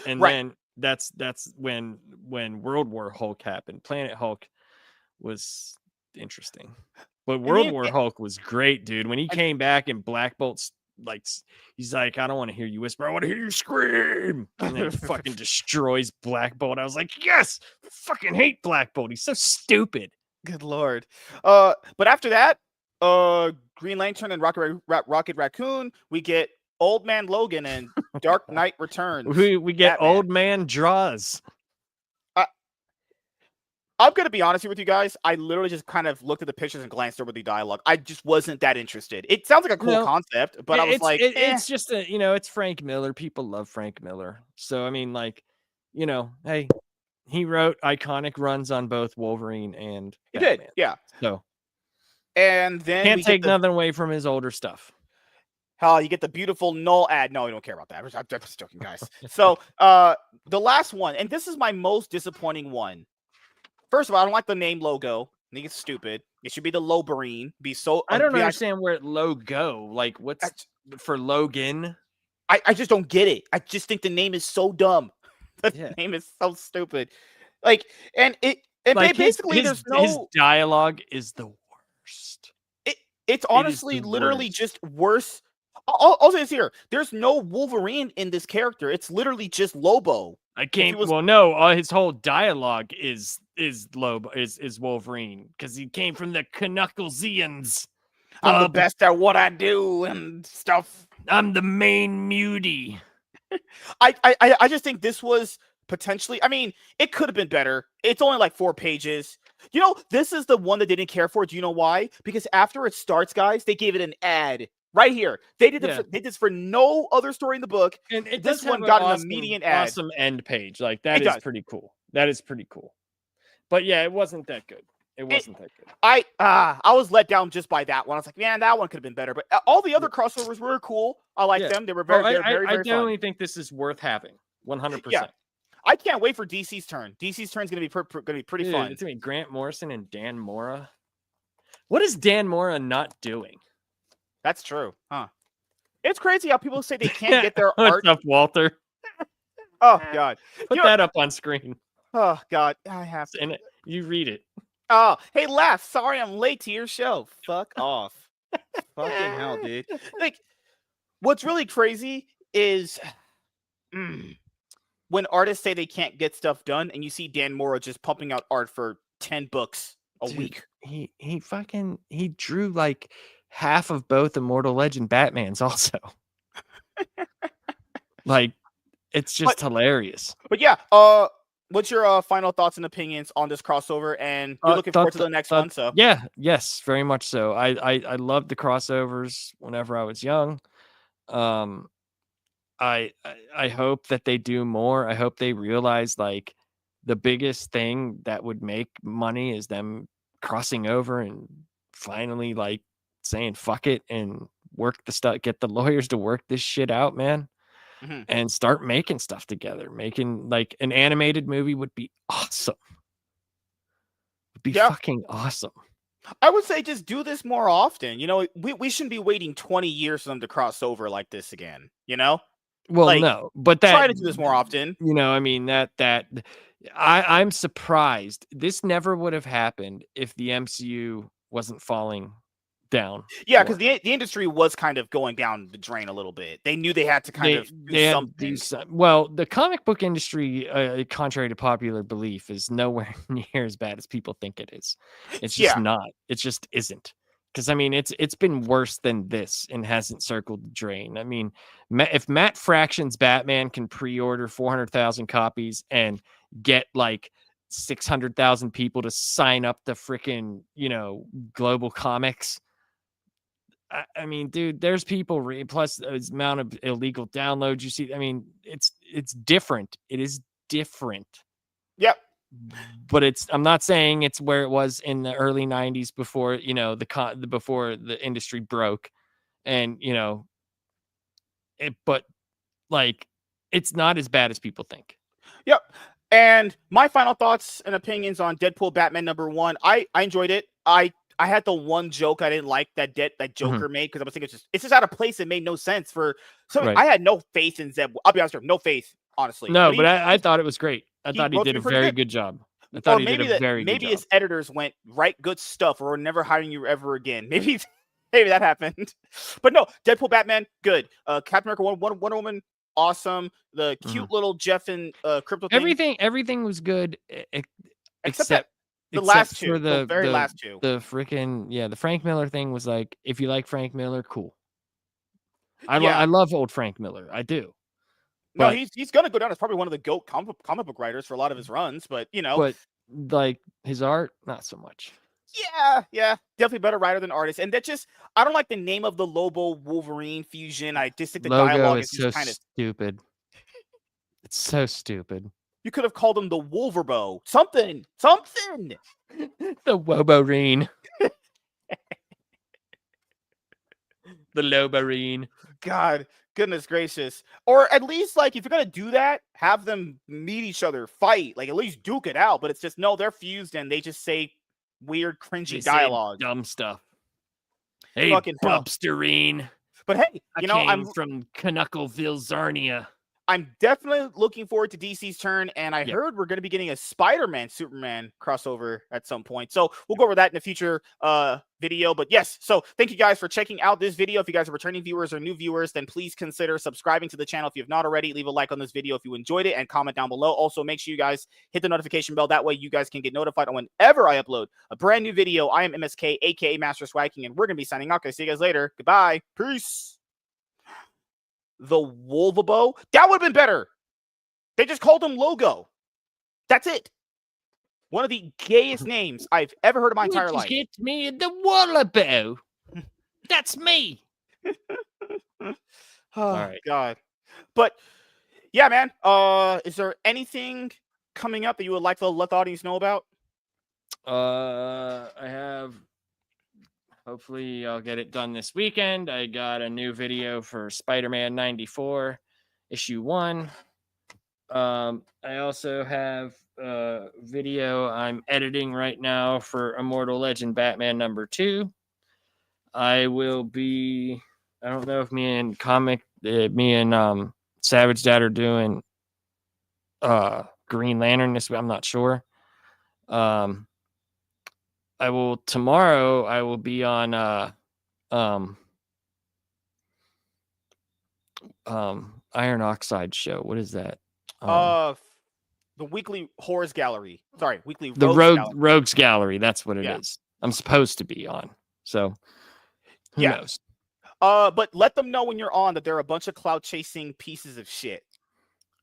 S2: and then that's when World War Hulk happened. Planet Hulk was interesting, but World War Hulk was great, dude. When he came back and Black Bolt's like, he's like, "I don't want to hear you whisper, I want to hear you scream," and then fucking destroys Black Bolt. I was like, yes, fucking hate Black Bolt. He's so stupid.
S1: Good lord. But after that, Green Lantern and Rocket Raccoon, we get Old Man Logan and Dark Knight Returns.
S2: We get Batman. Old Man Draws.
S1: I'm going to be honest here with you guys. I literally just kind of looked at the pictures and glanced over the dialogue. I just wasn't that interested. It sounds like a cool concept, but I was like,
S2: it's just it's Frank Miller. People love Frank Miller. So, I mean, like, hey, he wrote iconic runs on both Wolverine and Batman.
S1: He did, yeah.
S2: So,
S1: and then
S2: can't take nothing away from his older stuff.
S1: You get the beautiful null ad. No, we don't care about that. I'm just joking, guys. So, the last one, and this is my most disappointing one. First of all, I don't like the name logo. I think it's stupid. It should be the Loberine.
S2: I don't understand where logo. Like, what's for Logan?
S1: I just don't get it. I just think the name is so dumb. The name is so stupid. Like, and basically there's
S2: his dialogue is the worst.
S1: It's honestly literally just worse. I'll say this here. There's no Wolverine in this character. It's literally just Lobo.
S2: His whole dialogue is Wolverine because he came from the Knucklezians.
S1: I'm the best at what I do and stuff.
S2: I'm the main mutie.
S1: I just think this was potentially, I mean, it could have been better. It's only like 4 pages. You know, this is the one that they didn't care for. Do you know why? Because after it starts, guys, they gave it an ad right here. They did this for no other story in the book.
S2: And
S1: this one got an immediate ad.
S2: Awesome end page. Like that is pretty cool. That is pretty cool. But yeah, it wasn't that good. It wasn't that good.
S1: I was let down just by that one. I was like, man, that one could have been better. But all the other crossovers were cool. I like them. They were very fun.
S2: I definitely think this is worth having. 100%.
S1: Yeah. I can't wait for DC's turn. DC's turn is going to be pretty fun.
S2: It's going to be Grant Morrison and Dan Mora. What is Dan Mora not doing?
S1: That's true, huh? It's crazy how people say they can't get their art.
S2: What's up, Walter?
S1: Oh, God.
S2: Put that up on screen.
S1: Oh, God. I have to.
S2: And you read it.
S1: Oh, hey, Laugh. Sorry I'm late to your show. Fuck off. Fucking hell, dude. Like, what's really crazy is when artists say they can't get stuff done and you see Dan Mora just pumping out art for 10 books a week.
S2: He drew like half of both Immortal Legend Batmans also. Like, it's just hilarious.
S1: But yeah, what's your final thoughts and opinions on this crossover? And you're looking forward to the next one, so
S2: yes, very much so. I loved the crossovers whenever I was young. I hope that they do more. I hope they realize like the biggest thing that would make money is them crossing over and finally like saying fuck it and work the stuff, get the lawyers to work this shit out, man. And start making stuff together. Making like an animated movie would be awesome. Would be fucking awesome.
S1: I would say just do this more often. You know, we shouldn't be waiting 20 years for them to cross over like this again, you know?
S2: Well, like, no, but
S1: try to do this more often.
S2: You know, I mean, I'm surprised. This never would have happened if the MCU wasn't falling down.
S1: Yeah, because the industry was kind of going down the drain a little bit. They knew they had to kind of do something.
S2: Well, the comic book industry, contrary to popular belief, is nowhere near as bad as people think it is. It's just not. It just isn't. Because, I mean, it's been worse than this and hasn't circled the drain. I mean, if Matt Fraction's Batman can pre-order 400,000 copies and get like 600,000 people to sign up to freaking, Global Comics. I mean, dude, there's people plus the amount of illegal downloads you see. I mean, it's different. It is different.
S1: Yep.
S2: But I'm not saying it's where it was in the early 90s before, before the industry broke and, but like, it's not as bad as people think.
S1: Yep. And my final thoughts and opinions on Deadpool Batman #1. I enjoyed it. I had the one joke I didn't like that Joker made because I was thinking it's just out of place. It made no sense for. So I had no faith in Zeb. I'll be honest with you, no faith, honestly.
S2: No, but I thought it was great. I thought he did a very good job. I thought he did a very good job.
S1: Maybe his editors went, write good stuff or we're never hiring you ever again. Maybe that happened. But no, Deadpool Batman, good. Captain America Wonder Woman, awesome. The cute little Jeff and Crypto thing.
S2: Everything was good except
S1: the last two. The very last two.
S2: The freaking the Frank Miller thing was like, if you like Frank Miller, cool. I love old Frank Miller. I do.
S1: No, he's gonna go down as probably one of the GOAT comic book writers for a lot of his runs, but
S2: But like his art, not so much.
S1: Yeah, definitely better writer than artist, and I don't like the name of the Lobo Wolverine fusion. I just think the dialogue is
S2: so
S1: kind of
S2: stupid. It's so stupid.
S1: You could have called him the Wolverbo, something.
S2: The Wolverine. The Lobarine.
S1: God, goodness gracious. Or at least, like, if you're gonna do that, have them meet each other, fight, like, at least duke it out. But it's just, no, they're fused and they just say weird, cringy dialogue.
S2: Dumb stuff. Hey,
S1: Fucking hell.
S2: Bubsterine.
S1: But hey,
S2: I
S1: you know,
S2: came from Knuckleville, Zarnia.
S1: I'm definitely looking forward to DC's turn, and I heard we're going to be getting a Spider-Man Superman crossover at some point. So we'll go over that in a future video. But yes, so thank you guys for checking out this video. If you guys are returning viewers or new viewers, then please consider subscribing to the channel if you have not already. Leave a like on this video if you enjoyed it and comment down below. Also, make sure you guys hit the notification bell. That way you guys can get notified on whenever I upload a brand new video. I am MSK, aka Master Swag King, and we're going to be signing out. See you guys later. Goodbye. Peace. The Wolvabo? That would have been better. They just called him Logo. That's it. One of the gayest names I've ever heard in my entire life.
S2: Get me the Wallabo. That's me.
S1: Oh,
S2: right.
S1: God. But yeah, man. Is there anything coming up that you would like to let the audience know about?
S2: I have. Hopefully, I'll get it done this weekend. I got a new video for Spider-Man 94, issue 1. I also have a video I'm editing right now for Immortal Legend Batman number 2. I will be. I don't know if me and Savage Dad are doing Green Lantern this week. I'm not sure. Tomorrow I will be on Iron Oxide show. What is that?
S1: The Weekly Horrors Gallery. Sorry, Weekly Rogues Gallery.
S2: Rogues Gallery. That's what it is. I'm supposed to be on. So who knows?
S1: But let them know when you're on that they're a bunch of cloud chasing pieces of shit.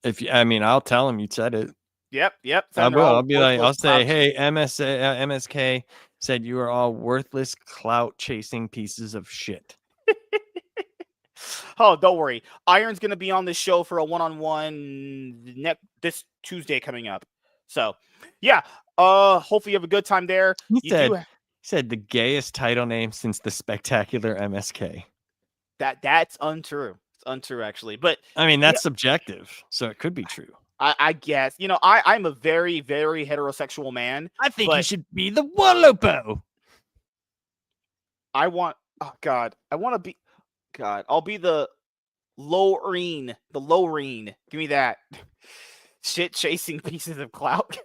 S2: I'll tell them you said it.
S1: Yep.
S2: I will. I'll be like, I'll say, hey, MSK said you are all worthless clout chasing pieces of shit.
S1: Oh, don't worry. Iron's gonna be on this show for a one-on-one this Tuesday coming up. So, yeah. Hopefully you have a good time there.
S2: He said the gayest title name since the Spectacular MSK.
S1: That's untrue. It's untrue, actually. But
S2: I mean, that's subjective, so it could be true.
S1: I guess. You know, I'm a very, very heterosexual man.
S2: I think you should be the Wallabo.
S1: I want to be. God, I'll be the Loreen. The Loreen. Give me that. Shit chasing pieces of clout.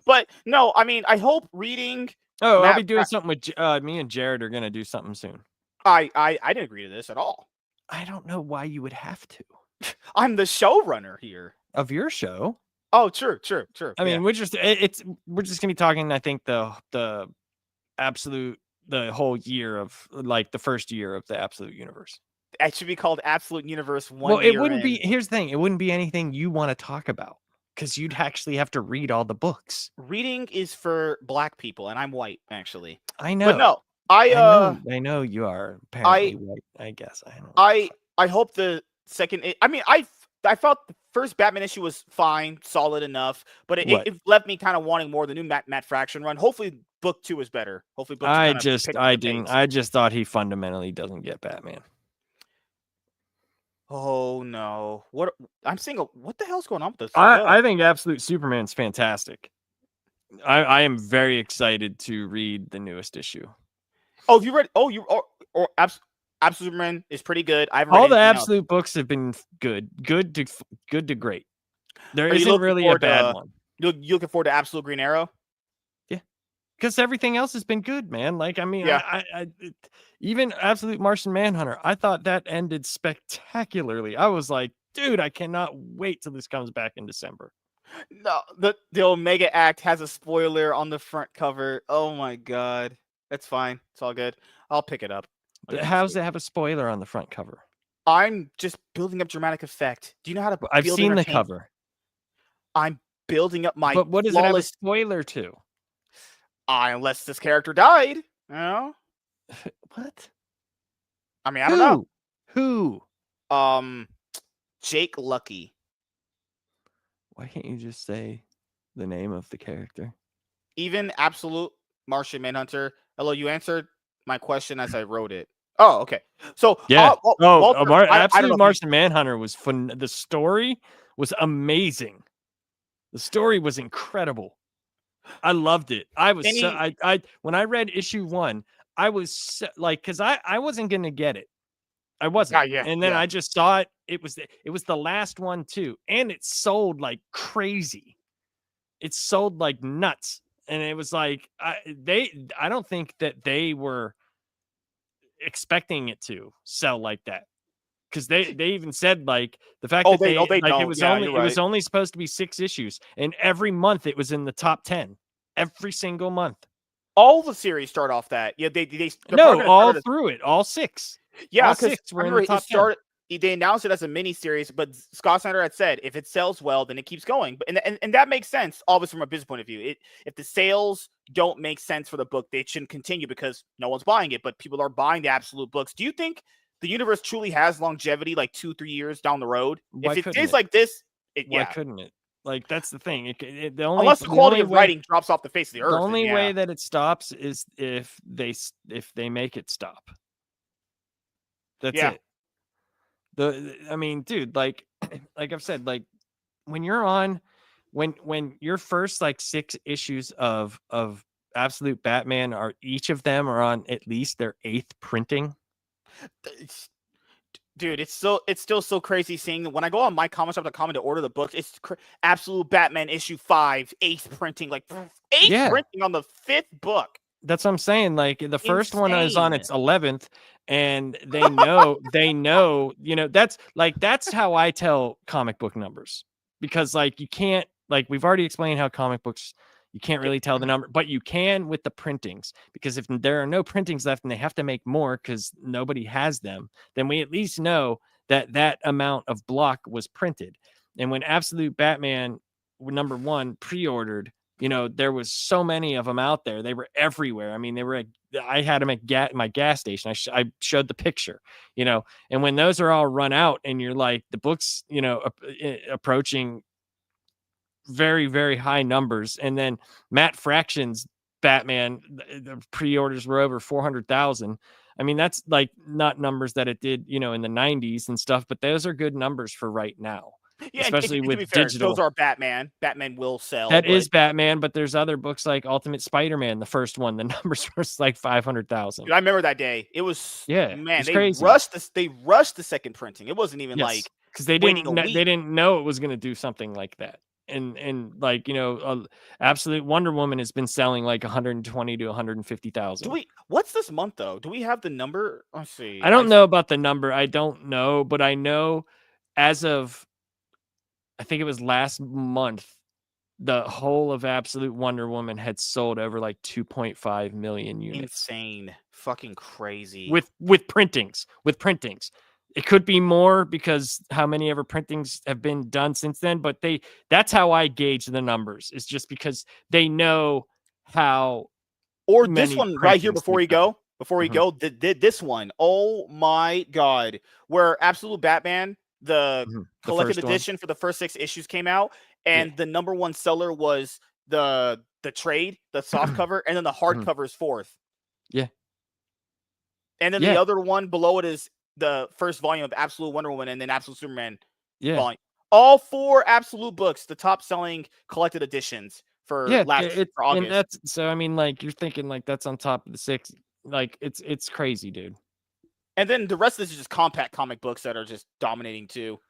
S1: But no, I mean, I hope reading.
S2: Oh, I'll be doing something with me and Jared are gonna do something soon.
S1: I didn't agree to this at all.
S2: I don't know why you would have to.
S1: I'm the showrunner here
S2: of your show.
S1: Oh, true.
S2: I mean, we're just gonna be talking. I think the whole year of like the first year of the Absolute Universe.
S1: It should be called Absolute Universe 1.
S2: Well, it wouldn't be. Here's the thing: it wouldn't be anything you want to talk about because you'd actually have to read all the books.
S1: Reading is for Black people, and I'm white, actually.
S2: I know.
S1: But no,
S2: I know you are apparently white. I guess I don't.
S1: I hope the second. I mean, I felt the first Batman issue was fine, solid enough, but it left me kind of wanting more. The new Matt Fraction run. Hopefully, book 2 is better. Hopefully, book 2
S2: I just thought he fundamentally doesn't get Batman.
S1: Oh no! What I'm saying? What the hell's going on with this?
S2: I think Absolute Superman's fantastic. I am very excited to read the newest issue.
S1: Oh, have you read? Absolute Superman is pretty good. I've read
S2: all the Absolute books have been good to great. There isn't really a bad one.
S1: You looking forward to Absolute Green Arrow?
S2: Yeah, because everything else has been good, man. Like I mean, even Absolute Martian Manhunter, I thought that ended spectacularly. I was like, dude, I cannot wait till this comes back in December.
S1: No, the Omega Act has a spoiler on the front cover. Oh my god. That's fine. It's all good. I'll pick it up.
S2: How does it have a spoiler on the front cover?
S1: I'm just building up dramatic effect. Do you know how to
S2: I've seen the cover.
S1: I'm building up my
S2: But what does it have a spoiler to?
S1: Unless this character died. You know?
S2: What?
S1: I mean, I don't know.
S2: Who?
S1: Jake Lucky.
S2: Why can't you just say the name of the character?
S1: Even Absolute Martian Manhunter, Hello, you answered my question as I wrote it. Oh, okay. So,
S2: Yeah.
S1: Walter, I don't know
S2: Absolute
S1: if you.
S2: Martian Manhunter was fun. The story was amazing. The story was incredible. I loved it. I was so
S1: Any,
S2: I when I read issue 1, I was so, like, because I wasn't gonna get it. I wasn't.
S1: yeah,
S2: And then
S1: yeah.
S2: I just saw it. It was the last one too, and it sold like crazy. It sold like nuts, and it was like I don't think that they were expecting it to sell like that, because they even said like the fact that
S1: They
S2: it
S1: don't.
S2: was
S1: Yeah, you're right.
S2: only supposed to be 6 issues, and every month it was in the top 10 every single month.
S1: All the series start off that. Yeah, they're probably
S2: No,
S1: gonna start
S2: all
S1: it as.
S2: through it, all six,
S1: Yeah, because
S2: were
S1: I
S2: in the
S1: remember it
S2: top 10.
S1: started. They announced it as a mini series, but Scott Snyder had said if it sells well, then it keeps going. But and that makes sense, obviously from a business point of view. If the sales don't make sense for the book, they shouldn't continue because no one's buying it, but people are buying the absolute books. Do you think the universe truly has longevity, like 2-3 years down the road?
S2: Why
S1: If it
S2: couldn't
S1: stays
S2: it?
S1: like this,
S2: Why
S1: yeah.
S2: couldn't it? Like, that's the thing.
S1: Unless the quality of writing drops off the face of the
S2: the
S1: earth, then
S2: only
S1: yeah.
S2: way that it stops is if they make it stop. That's
S1: Yeah.
S2: it. I mean, dude, like like I've said, like when you're on when your first like 6 issues of Absolute Batman are, each of them are on at least their 8th printing.
S1: It's, dude, it's still so crazy seeing when I go on mycomicshop.com to order the books. It's Absolute Batman issue 5, 8th printing, like 8th
S2: Yeah,
S1: printing on the 5th book.
S2: that's what I'm saying. Like the first one is on
S1: Insane.
S2: its 11th, and they know, that's how I tell comic book numbers, because like you can't, like we've already explained how comic books, you can't really tell the number, but you can with the printings, because if there are no printings left and they have to make more because nobody has them, then we at least know that that amount of block was printed. And when Absolute Batman #1 pre-ordered, there was so many of them out there. They were everywhere. I mean, I had them at my gas station. I showed the picture, and when those are all run out and you're like, the book's, approaching very, very high numbers. And then Matt Fraction's Batman, the pre-orders were over 400,000. I mean, that's like not numbers that it did, in the 90s and stuff, but those are good numbers for right now,
S1: Yeah,
S2: especially
S1: and to be
S2: with
S1: fair, those
S2: digital.
S1: are Batman. Batman will sell,
S2: That
S1: but
S2: is Batman, but there's other books like Ultimate Spider-Man, the first one. The numbers were like 500,000.
S1: dude, I remember that day. It was,
S2: Yeah,
S1: man,
S2: it's crazy.
S1: they rushed the second printing. It wasn't even
S2: Yes,
S1: like
S2: because
S1: waiting a week.
S2: they didn't know it was going to do something like that. And like, Absolute Wonder Woman has been selling like 120 to 150,000.
S1: What's this month though? Do we have the number? Let's see.
S2: I don't know about the number. I don't know, but I know as of, I think it was last month, the whole of Absolute Wonder Woman had sold over like 2.5 million units.
S1: Insane. Fucking crazy.
S2: With printings. It could be more because how many ever printings have been done since then, but that's how I gauge the numbers. It's just because they know how
S1: Or this
S2: many
S1: one right here
S2: printings
S1: before
S2: they've
S1: we
S2: done.
S1: go. Before we
S2: Mhm.
S1: go, this one. Oh my god. Where Absolute Batman, the
S2: Mhm. The
S1: collected
S2: first one.
S1: edition for the first 6 issues came out,
S2: Yeah.
S1: and the #1 seller was the trade, the soft cover, and then the
S2: Mhm.
S1: hardcover is 4th.
S2: Yeah.
S1: And then the
S2: Yeah.
S1: other one below it is the first volume of Absolute Wonder Woman and then Absolute Superman
S2: Yeah.
S1: volume. All 4 Absolute books, the top selling collected editions for
S2: Yeah. It's,
S1: for
S2: and
S1: August.
S2: that's, so I mean, like, you're thinking like that's on top of the 6. Like, it's crazy, dude.
S1: And then the rest of this is just compact comic books that are just dominating too.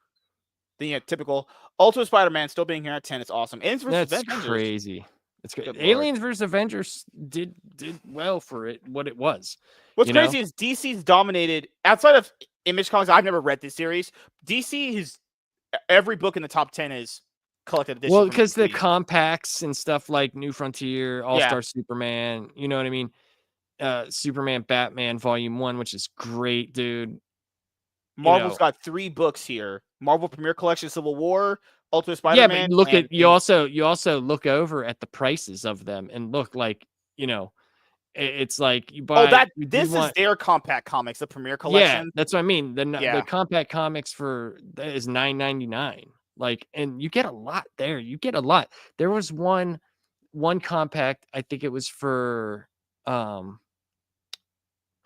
S1: The typical Ultimate Spider-Man still being here at 10. It's awesome. Aliens vs.
S2: That's
S1: Avengers.
S2: crazy. It's good.
S1: Good lord.
S2: Aliens versus Avengers did well for it, what it was.
S1: What's crazy is DC's dominated outside of Image Comics. I've never read this series. DC is every book in the top 10 is collected edition.
S2: Well,
S1: from
S2: because the
S1: DC.
S2: compacts and stuff like New Frontier, All-Star
S1: Yeah.
S2: Superman, you know what I mean? Superman Batman Volume 1, which is great, dude.
S1: Marvel's got 3 books here. Marvel Premier Collection Civil War, Ultimate
S2: Yeah, but
S1: Spider-Man,
S2: look
S1: and
S2: at, you also look over at the prices of them and look like, it's like you buy, you
S1: this is
S2: want,
S1: their compact comics, the Premier
S2: yeah,
S1: Collection.
S2: that's what I mean. The
S1: Yeah.
S2: compact comics for that is $9.99. Like, and you get a lot there. You get a lot. There was one compact, I think it was for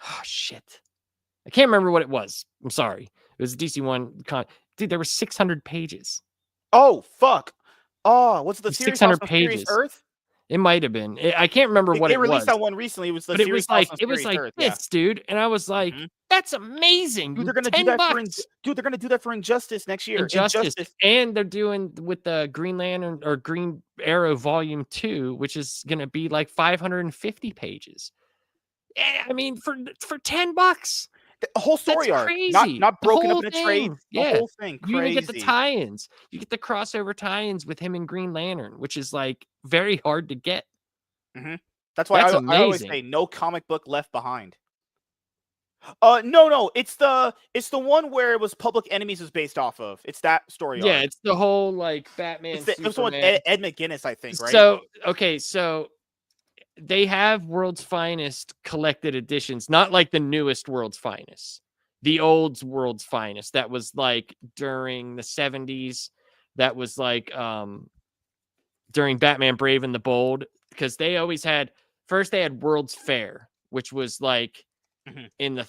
S2: Oh shit. I can't remember what it was. I'm sorry. It was a DC one. Dude, there were 600 pages.
S1: Oh, fuck. Oh, was it the series House
S2: 600
S1: on Serious
S2: pages.
S1: Earth?
S2: It might have been. I can't remember what
S1: They
S2: it
S1: released
S2: was.
S1: that one recently. It was the
S2: But
S1: series House on
S2: it was
S1: Serious
S2: like
S1: Earth. Yeah.
S2: this, dude. And I was like,
S1: Mhm.
S2: that's amazing.
S1: Dude, they're gonna do
S2: $10.
S1: that dude, they're gonna do that for Injustice next year.
S2: Injustice. And they're doing with the Green Lantern or Green Arrow Volume 2, which is gonna be like 550 pages. I mean, for $10.
S1: A whole
S2: That's
S1: story arc,
S2: crazy.
S1: not
S2: The
S1: broken up
S2: whole
S1: into
S2: thing.
S1: trades. The
S2: Yeah.
S1: whole thing,
S2: You even get the
S1: crazy.
S2: tie-ins. You get the crossover tie-ins with him and Green Lantern, which is like very hard to get.
S1: Mhm. That's why
S2: That's
S1: I always say
S2: amazing.
S1: no comic book left behind. No, it's the one where it was Public Enemies was based off of. It's that story
S2: Yeah,
S1: arc.
S2: it's the whole like Batman,
S1: It was the one with
S2: Superman.
S1: Ed McGuinness, I think, right?
S2: So okay, so they have World's Finest collected editions, not like the newest World's Finest, the old World's Finest that was like during the 70s. That was like during Batman Brave and the Bold, because they always had first they had World's Fair, which was like
S1: Mhm.
S2: in the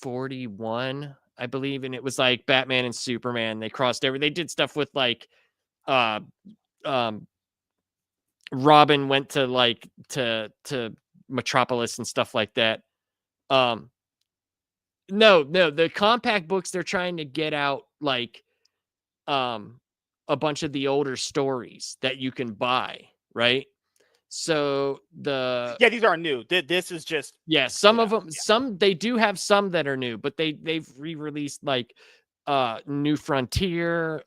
S2: 41, I believe, and it was like Batman and Superman. They crossed over. They did stuff with like uh Robin went to like to Metropolis and stuff like that. Um no, the compact books, they're trying to get out like um a bunch of the older stories that you can buy, right? So
S1: Yeah, these aren't new. This is just
S2: some of them, some they do have some that are new, but they've re-released like New Frontier.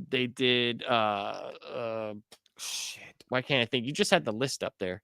S2: They did shit. Why can't I think? You just had the list up there.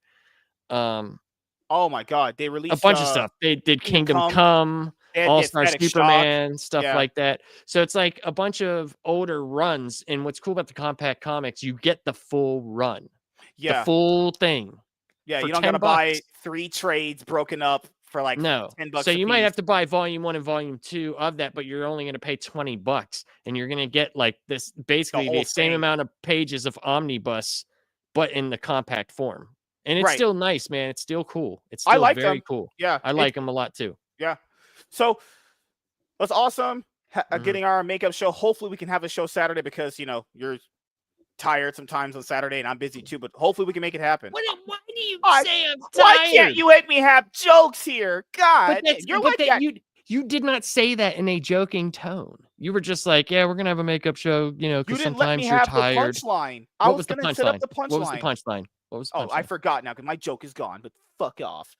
S1: Oh my god, they
S2: A
S1: released
S2: bunch of stuff. They did Kingdom Come,
S1: They had
S2: All-Star
S1: Static Shock.
S2: Superman, stuff
S1: Yeah.
S2: like that. So it's like a bunch of older runs. And what's cool about the compact comics, you get the full run. The
S1: Yeah.
S2: full thing.
S1: Yeah,
S2: For
S1: you don't gotta buy
S2: $10.
S1: 3 trades broken up for like
S2: No.
S1: $10
S2: So
S1: a
S2: you might
S1: piece.
S2: have to buy volume 1 and volume 2 of that, but you're only going to pay $20, and you're going to get like this basically the
S1: whole
S2: same
S1: thing.
S2: amount of pages of omnibus, but in the compact form. And it's
S1: Right.
S2: still nice, man. It's still cool. It's
S1: I
S2: still
S1: like
S2: very
S1: them.
S2: cool.
S1: Yeah,
S2: I like them a lot too.
S1: Yeah. So that's awesome. Getting our makeup show. Hopefully we can have a show Saturday because, you know, you're tired sometimes on Saturday and I'm busy too, but hopefully we can make it happen.
S2: Why do you say I'm tired?
S1: Why can't you let me have jokes here? God, you're
S2: but
S1: like
S2: that
S1: that.
S2: you did not say that in a joking tone. You were just like, yeah, we're gonna have a makeup show, you know,
S1: You
S2: because
S1: didn't let me
S2: sometimes you're
S1: have the
S2: tired.
S1: punchline. I
S2: What
S1: was
S2: was the
S1: gonna set up
S2: punchline?
S1: the punchline.
S2: What was the punchline? What was the punchline?
S1: Oh, I forgot now because my joke is gone, but fuck off.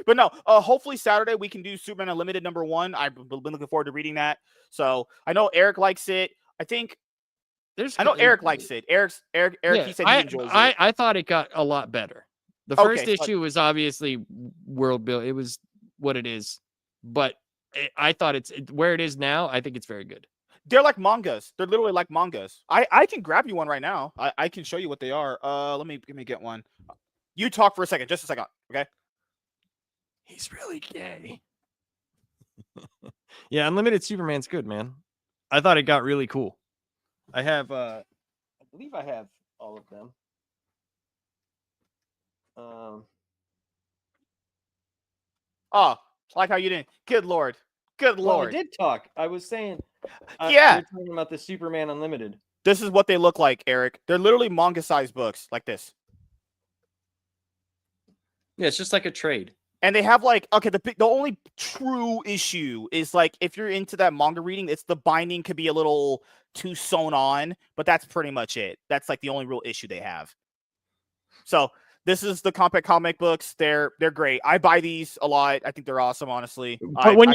S1: But no, hopefully Saturday we can do Superman Unlimited #1. I've been looking forward to reading that. So I know Eric likes it. I know Eric likes it. Eric,
S2: yeah,
S1: he said he enjoys it.
S2: I thought it got a lot better. The first issue was obviously world build. It was what it is, but I thought where it is now. I think it's very good.
S1: They're like mangas. They're literally like mangas. I can grab you one right now. I can show you what they are. Let me get one. You talk for a second, just a second, okay?
S2: He's really gay. Yeah, Unlimited Superman's good, man. I thought it got really cool. I have I believe I have all of them.
S1: Oh, like how you didn't. Good lord. Good lord.
S2: I did talk. I was saying
S1: yeah.
S2: You're talking about the Superman Unlimited.
S1: This is what they look like, Eric. They're literally manga-sized books like this.
S2: Yeah, it's just like a trade.
S1: And they have like, okay, the only true issue is like if you're into that manga reading, it's the binding could be a little too sewn on, but that's pretty much it. That's like the only real issue they have. So this is the compact comic books. They're great. I buy these a lot. I think they're awesome, honestly.
S2: But when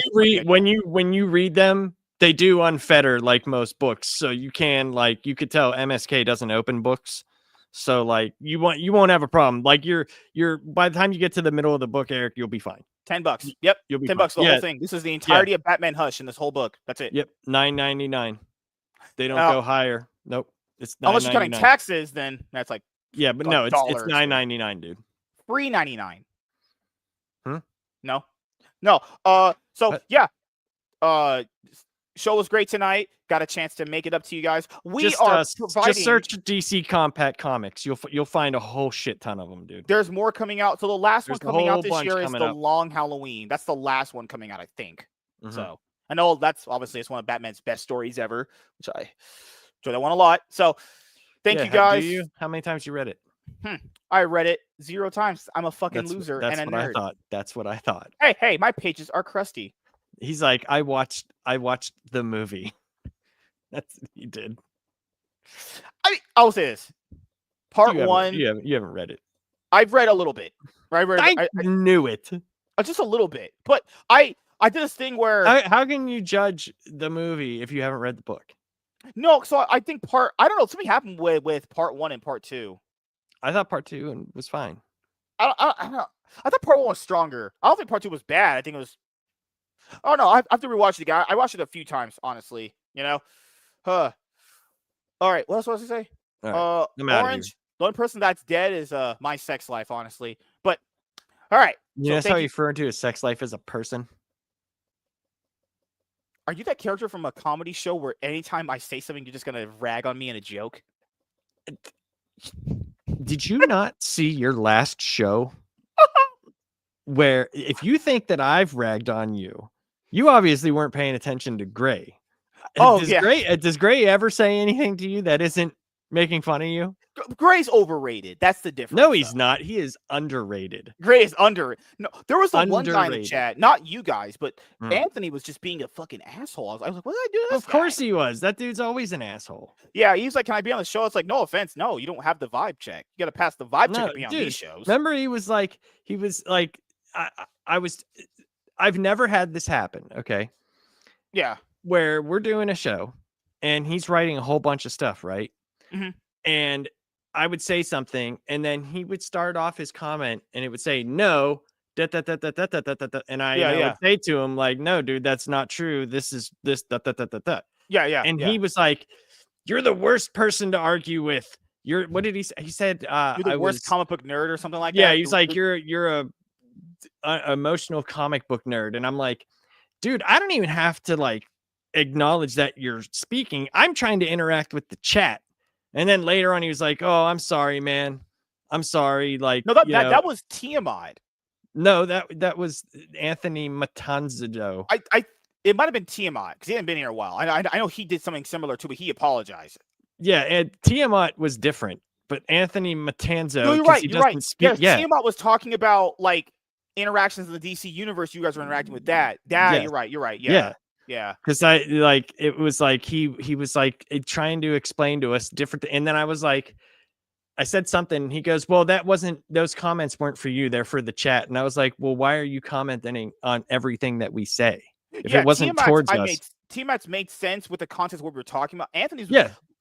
S2: you read them, they do unfetter like most books. So you can you could tell MSK doesn't open books. So like you won't have a problem. Like you're by the time you get to the middle of the book, Eric, you'll be fine.
S1: $10. Yep.
S2: You'll be
S1: $10
S2: fine.
S1: the whole thing. This is the entirety of Batman Hush in this whole book. That's it.
S2: Yep. $9.99. They don't go higher. Nope. It's $9.99.
S1: Unless you're cutting taxes, then that's like
S2: but no, it's $9.99, dude.
S1: $3.99.
S2: Hmm?
S1: No. So what? Yeah. show was great tonight. Got a chance to make it up to you guys. We
S2: just,
S1: are providing.
S2: Just search DC Compact Comics. You'll find a whole shit ton of them, dude.
S1: There's more coming out. So the last one coming out this year is the Long Halloween. That's the last one coming out, I think. So I know that's obviously it's one of Batman's best stories ever, which I enjoy that one a lot. So thank you guys.
S2: How many times you read it?
S1: I read it 0 times. I'm a fucking loser and a nerd.
S2: That's what I thought.
S1: Hey, my pages are crusty.
S2: He's like, I watched the movie. That's what he did.
S1: I'll say this. Part 1.
S2: You haven't read it.
S1: I've read a little bit. I
S2: knew it.
S1: Just a little bit. But I did this thing where
S2: how can you judge the movie if you haven't read the book?
S1: No, so I think I don't know, something happened with part 1 and part 2.
S2: I thought part 2 was fine.
S1: I don't know. I thought part 1 was stronger. I don't think part 2 was bad. I think it was. Oh no, I have to rewatch it again. I watched it a few times, honestly. All right, what else was I say?
S2: Right.
S1: Orange. The only person that's dead is my sex life, honestly. But all right.
S2: That's how you refer to his sex life as a person.
S1: Are you that character from a comedy show where anytime I say something, you're just gonna rag on me in a joke?
S2: Did you not see your last show? Where if you think that I've ragged on you, you obviously weren't paying attention to Gray. Does Gray ever say anything to you that isn't making fun of you?
S1: Gray's overrated. That's the difference.
S2: No, he's not. He is underrated.
S1: Gray is underrated. No, there was one guy in the chat, not you guys, but Anthony was just being a fucking asshole. I was like, what did I do to this
S2: Of course he was. That dude's always an asshole.
S1: Yeah, he's like, can I be on the show? It's like, no offense. No, you don't have the vibe check. You got to pass the vibe check to be on these shows.
S2: Remember, he was like, I've never had this happen. Okay.
S1: Yeah.
S2: Where we're doing a show and he's writing a whole bunch of stuff, right? And I would say something and then he would start off his comment and it would say, no, and I would say to him, like, no, dude, that's not true. This is this,
S1: Yeah.
S2: And he was like, you're the worst person to argue with. What did he say? He said,
S1: you're the worst comic book nerd or something like that.
S2: Yeah, he's like, you're a emotional comic book nerd. And I'm like, dude, I don't even have to like acknowledge that you're speaking. I'm trying to interact with the chat. And then later on, he was like, "Oh, I'm sorry, man. I'm sorry." Like,
S1: no, that was Tiamat.
S2: No, that was Anthony Matanzado.
S1: It might have been Tiamat because he hadn't been here a while. I know he did something similar to, but he apologized.
S2: Yeah, and Tiamat was different, but Anthony Matanzado.
S1: No, you're right. You're right.
S2: Speak,
S1: yeah, Tiamat was talking about like interactions in the DC universe. You guys were interacting with that. You're right. You're right. Yeah. Yeah,
S2: because it was like he was like trying to explain to us different, and then I was like, I said something. He goes, "Well, those comments weren't for you; they're for the chat." And I was like, "Well, why are you commenting on everything that we say if it wasn't towards us?"
S1: Tiamat's made sense with the context of what we were talking about. Anthony's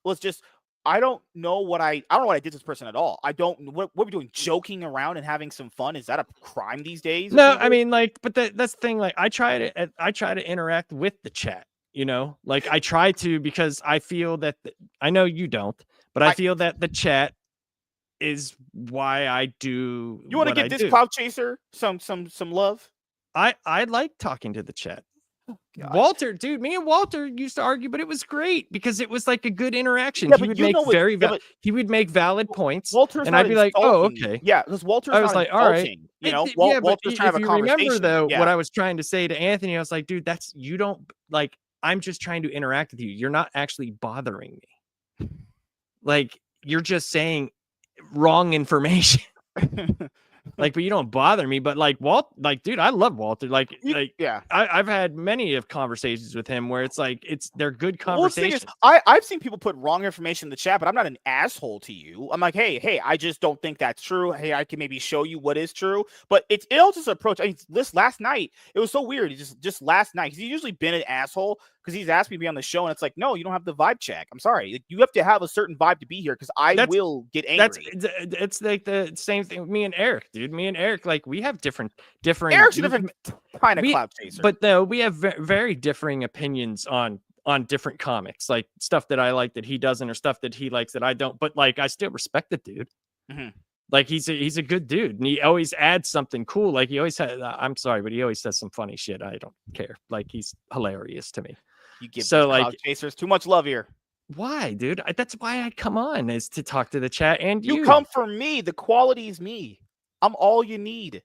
S1: was just. I don't know what I did to this person at all. I don't. What we're doing, joking around and having some fun. Is that a crime these days?
S2: No, I mean, like, but that's the thing. Like, I try to interact with the chat. Like I try to because I feel that I know you don't, but I feel that the chat is why I do.
S1: You want to get this cloud chaser some love?
S2: I like talking to the chat. Oh, Walter, dude, me and Walter used to argue, but it was great because it was like a good interaction. He would make valid points,
S1: Walter's
S2: and I'd be like, "Oh, okay."
S1: Yeah, because Walter's
S2: I was like, "All right."
S1: Walter's trying to have a conversation.
S2: Remember though, what I was trying to say to Anthony, I was like, "Dude, you don't like. I'm just trying to interact with you. You're not actually bothering me. Like, you're just saying wrong information." Like, but you don't bother me. But like dude, I love Walter. I've had many of conversations with him where it's like they're good conversations.
S1: I've seen people put wrong information in the chat, but I'm not an asshole to you. I'm like, hey, I just don't think that's true. Hey, I can maybe show you what is true. But it'll just approach. I mean, this last night, it was so weird. Just last night, he's usually been an asshole because he's asked me to be on the show, and it's like, no, you don't have the vibe check. I'm sorry. Like, you have to have a certain vibe to be here because I will get angry.
S2: It's like the same thing with me and Eric, dude. Me and Eric, like, we have different.
S1: Eric's a different kind of cloud chaser.
S2: But though we have very differing opinions on different comics, like stuff that I like that he doesn't, or stuff that he likes that I don't. But like, I still respect the dude.
S1: Mm-hmm.
S2: Like, he's a good dude, and he always adds something cool. Like, he always I'm sorry, but he always says some funny shit. I don't care. Like, he's hilarious to me.
S1: You give
S2: So
S1: these
S2: like,
S1: cloud chasers too much love here.
S2: why, dude? That's why I come on, is to talk to the chat and
S1: You
S2: you.
S1: come for me. The quality is me. I'm all you need.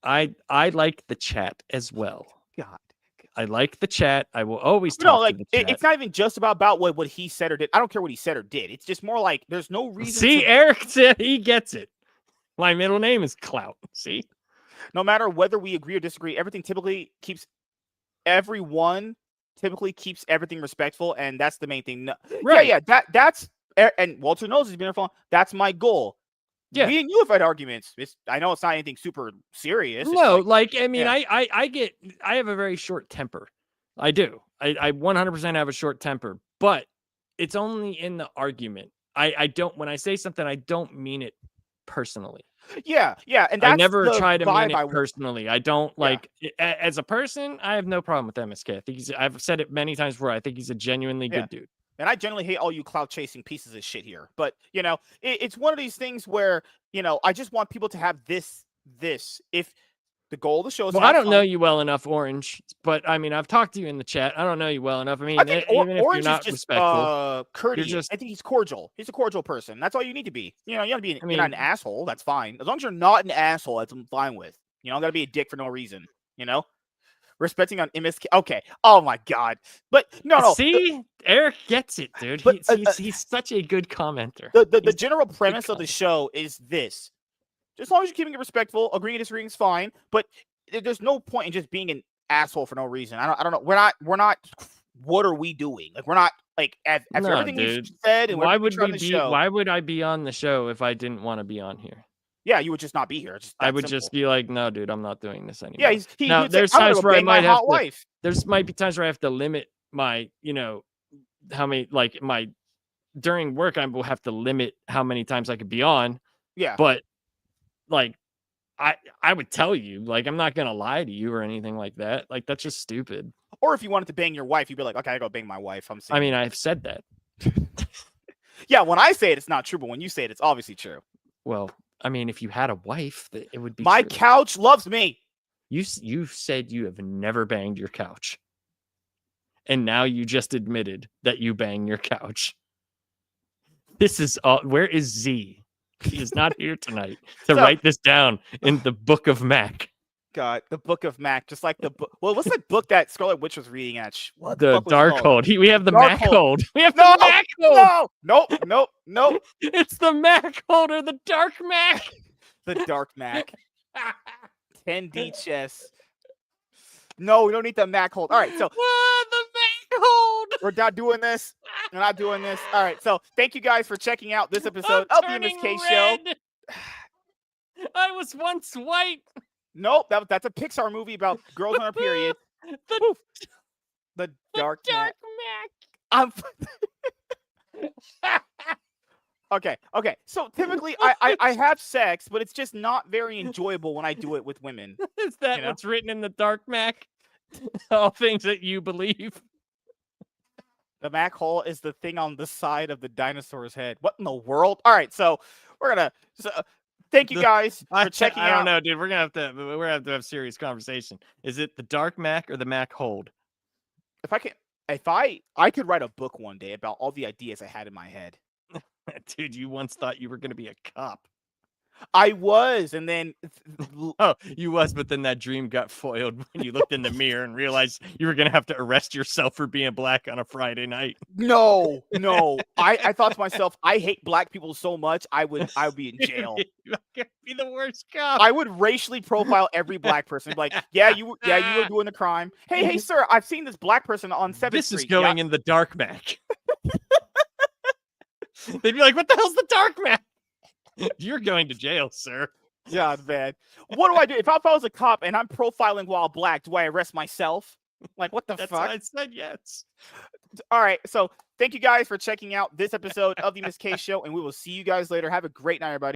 S2: I like the chat as well.
S1: God.
S2: I like the chat. I will always talk to the chat.
S1: It's not even just about what he said or did. I don't care what he said or did. It's just more like there's no reason.
S2: See, Eric said he gets it. My middle name is Clout. See?
S1: No matter whether we agree or disagree, everything typically keeps everything respectful, and that's the main thing. No,
S2: right.
S1: Yeah. That's and Walter knows he's been on the phone. That's my goal.
S2: Yeah.
S1: Me and you have had arguments. I know it's not anything super serious.
S2: No, I mean, yeah. I have a very short temper. I do. I 100% have a short temper, but it's only in the argument. I don't, when I say something, I don't mean it personally.
S1: Yeah, and that's
S2: I never try to mean it personally. I don't as a person. I have no problem with MSK. I think I've said it many times before. I think he's a genuinely good dude.
S1: And I generally hate all you cloud chasing pieces of shit here. But it's one of these things where I just want people to have this. If the goal of the show is,
S2: well, I don't know you well enough, Orange. But I mean, I've talked to you in the chat. I don't know you well enough. I mean, even if
S1: Orange
S2: you're not
S1: is just
S2: respectful,
S1: courteous. I think he's cordial. He's a cordial person. That's all you need to be. You don't to be. You're not an asshole. That's fine. As long as you're not an asshole, that's I'm fine with. You don't got to be a dick for no reason. Respecting on MSK. Okay. Oh my God. But no.
S2: See, Eric gets it, dude. He's such a good commenter.
S1: The general premise of the show is this: as long as you're keeping it respectful, agreeing and disagreeing is fine. But there's no point in just being an asshole for no reason. I don't know. We're not. What are we doing? Like we're not like after everything we've said. And
S2: why would we be? Why would I be on the show if I didn't want to be on here?
S1: Yeah, you would just not be here.
S2: I would just be like, no, dude, I'm not doing this anymore.
S1: Yeah,
S2: there's times where I might have to. There's might be times where I have to limit my, how many my during work. I will have to limit how many times I could be on.
S1: Yeah,
S2: but I would tell you, I'm not gonna lie to you or anything like that. That's just stupid.
S1: Or if you wanted to bang your wife, you'd be like, okay, I gotta go bang my wife.
S2: I mean, I've said that.
S1: Yeah, when I say it, it's not true, but when you say it, it's obviously true.
S2: Well, I mean, if you had a wife, it would be
S1: my
S2: true.
S1: Couch loves me.
S2: You said you have never banged your couch. And now you just admitted that you bang your couch. This is where is Z? He is not here tonight to write this down in the Book of Mac.
S1: God, the Book of Mac, just like the book. Well, what's that book that Scarlet Witch was reading at?
S2: The Darkhold. We have the Machold. We have the Machold.
S1: Nope.
S2: It's the Machold or the Dark Mac.
S1: The Dark Mac. 10D chess. No, we don't need the Machold. All right, so
S2: the Machold.
S1: We're not doing this. We're not doing this. All right, so thank you guys for checking out this episode of the MSK Show.
S2: I was once white.
S1: Nope, that's a Pixar movie about girls on their period. The Dark Mac. Okay. So typically, I have sex, but it's just not very enjoyable when I do it with women.
S2: Is that what's written in the Dark Mac? All things that you believe.
S1: The Mac hole is the thing on the side of the dinosaur's head. What in the world? All right, so we're gonna. Thank you guys for checking out.
S2: I don't know, dude. We're gonna have to have serious conversation. Is it the Dark Mac or the Mac Hold?
S1: If I could write a book one day about all the ideas I had in my head.
S2: Dude, you once thought you were gonna be a cop.
S1: I was, and then
S2: you was, but then that dream got foiled when you looked in the mirror and realized you were gonna have to arrest yourself for being black on a Friday night.
S1: No. I thought to myself, I hate black people so much, I would be in jail.
S2: You'd be the worst cop.
S1: I would racially profile every black person. Like, you were doing the crime. Hey, sir, I've seen this black person on 7th Street.
S2: This is going in the Dark Mac. They'd be like, what the hell's the Dark Mac? You're going to jail, sir.
S1: Yeah, man. What do I do? If I was a cop and I'm profiling while black, do I arrest myself? Like, what the fuck?
S2: I said yes.
S1: All right. So thank you guys for checking out this episode of the MSK Show, and we will see you guys later. Have a great night, everybody.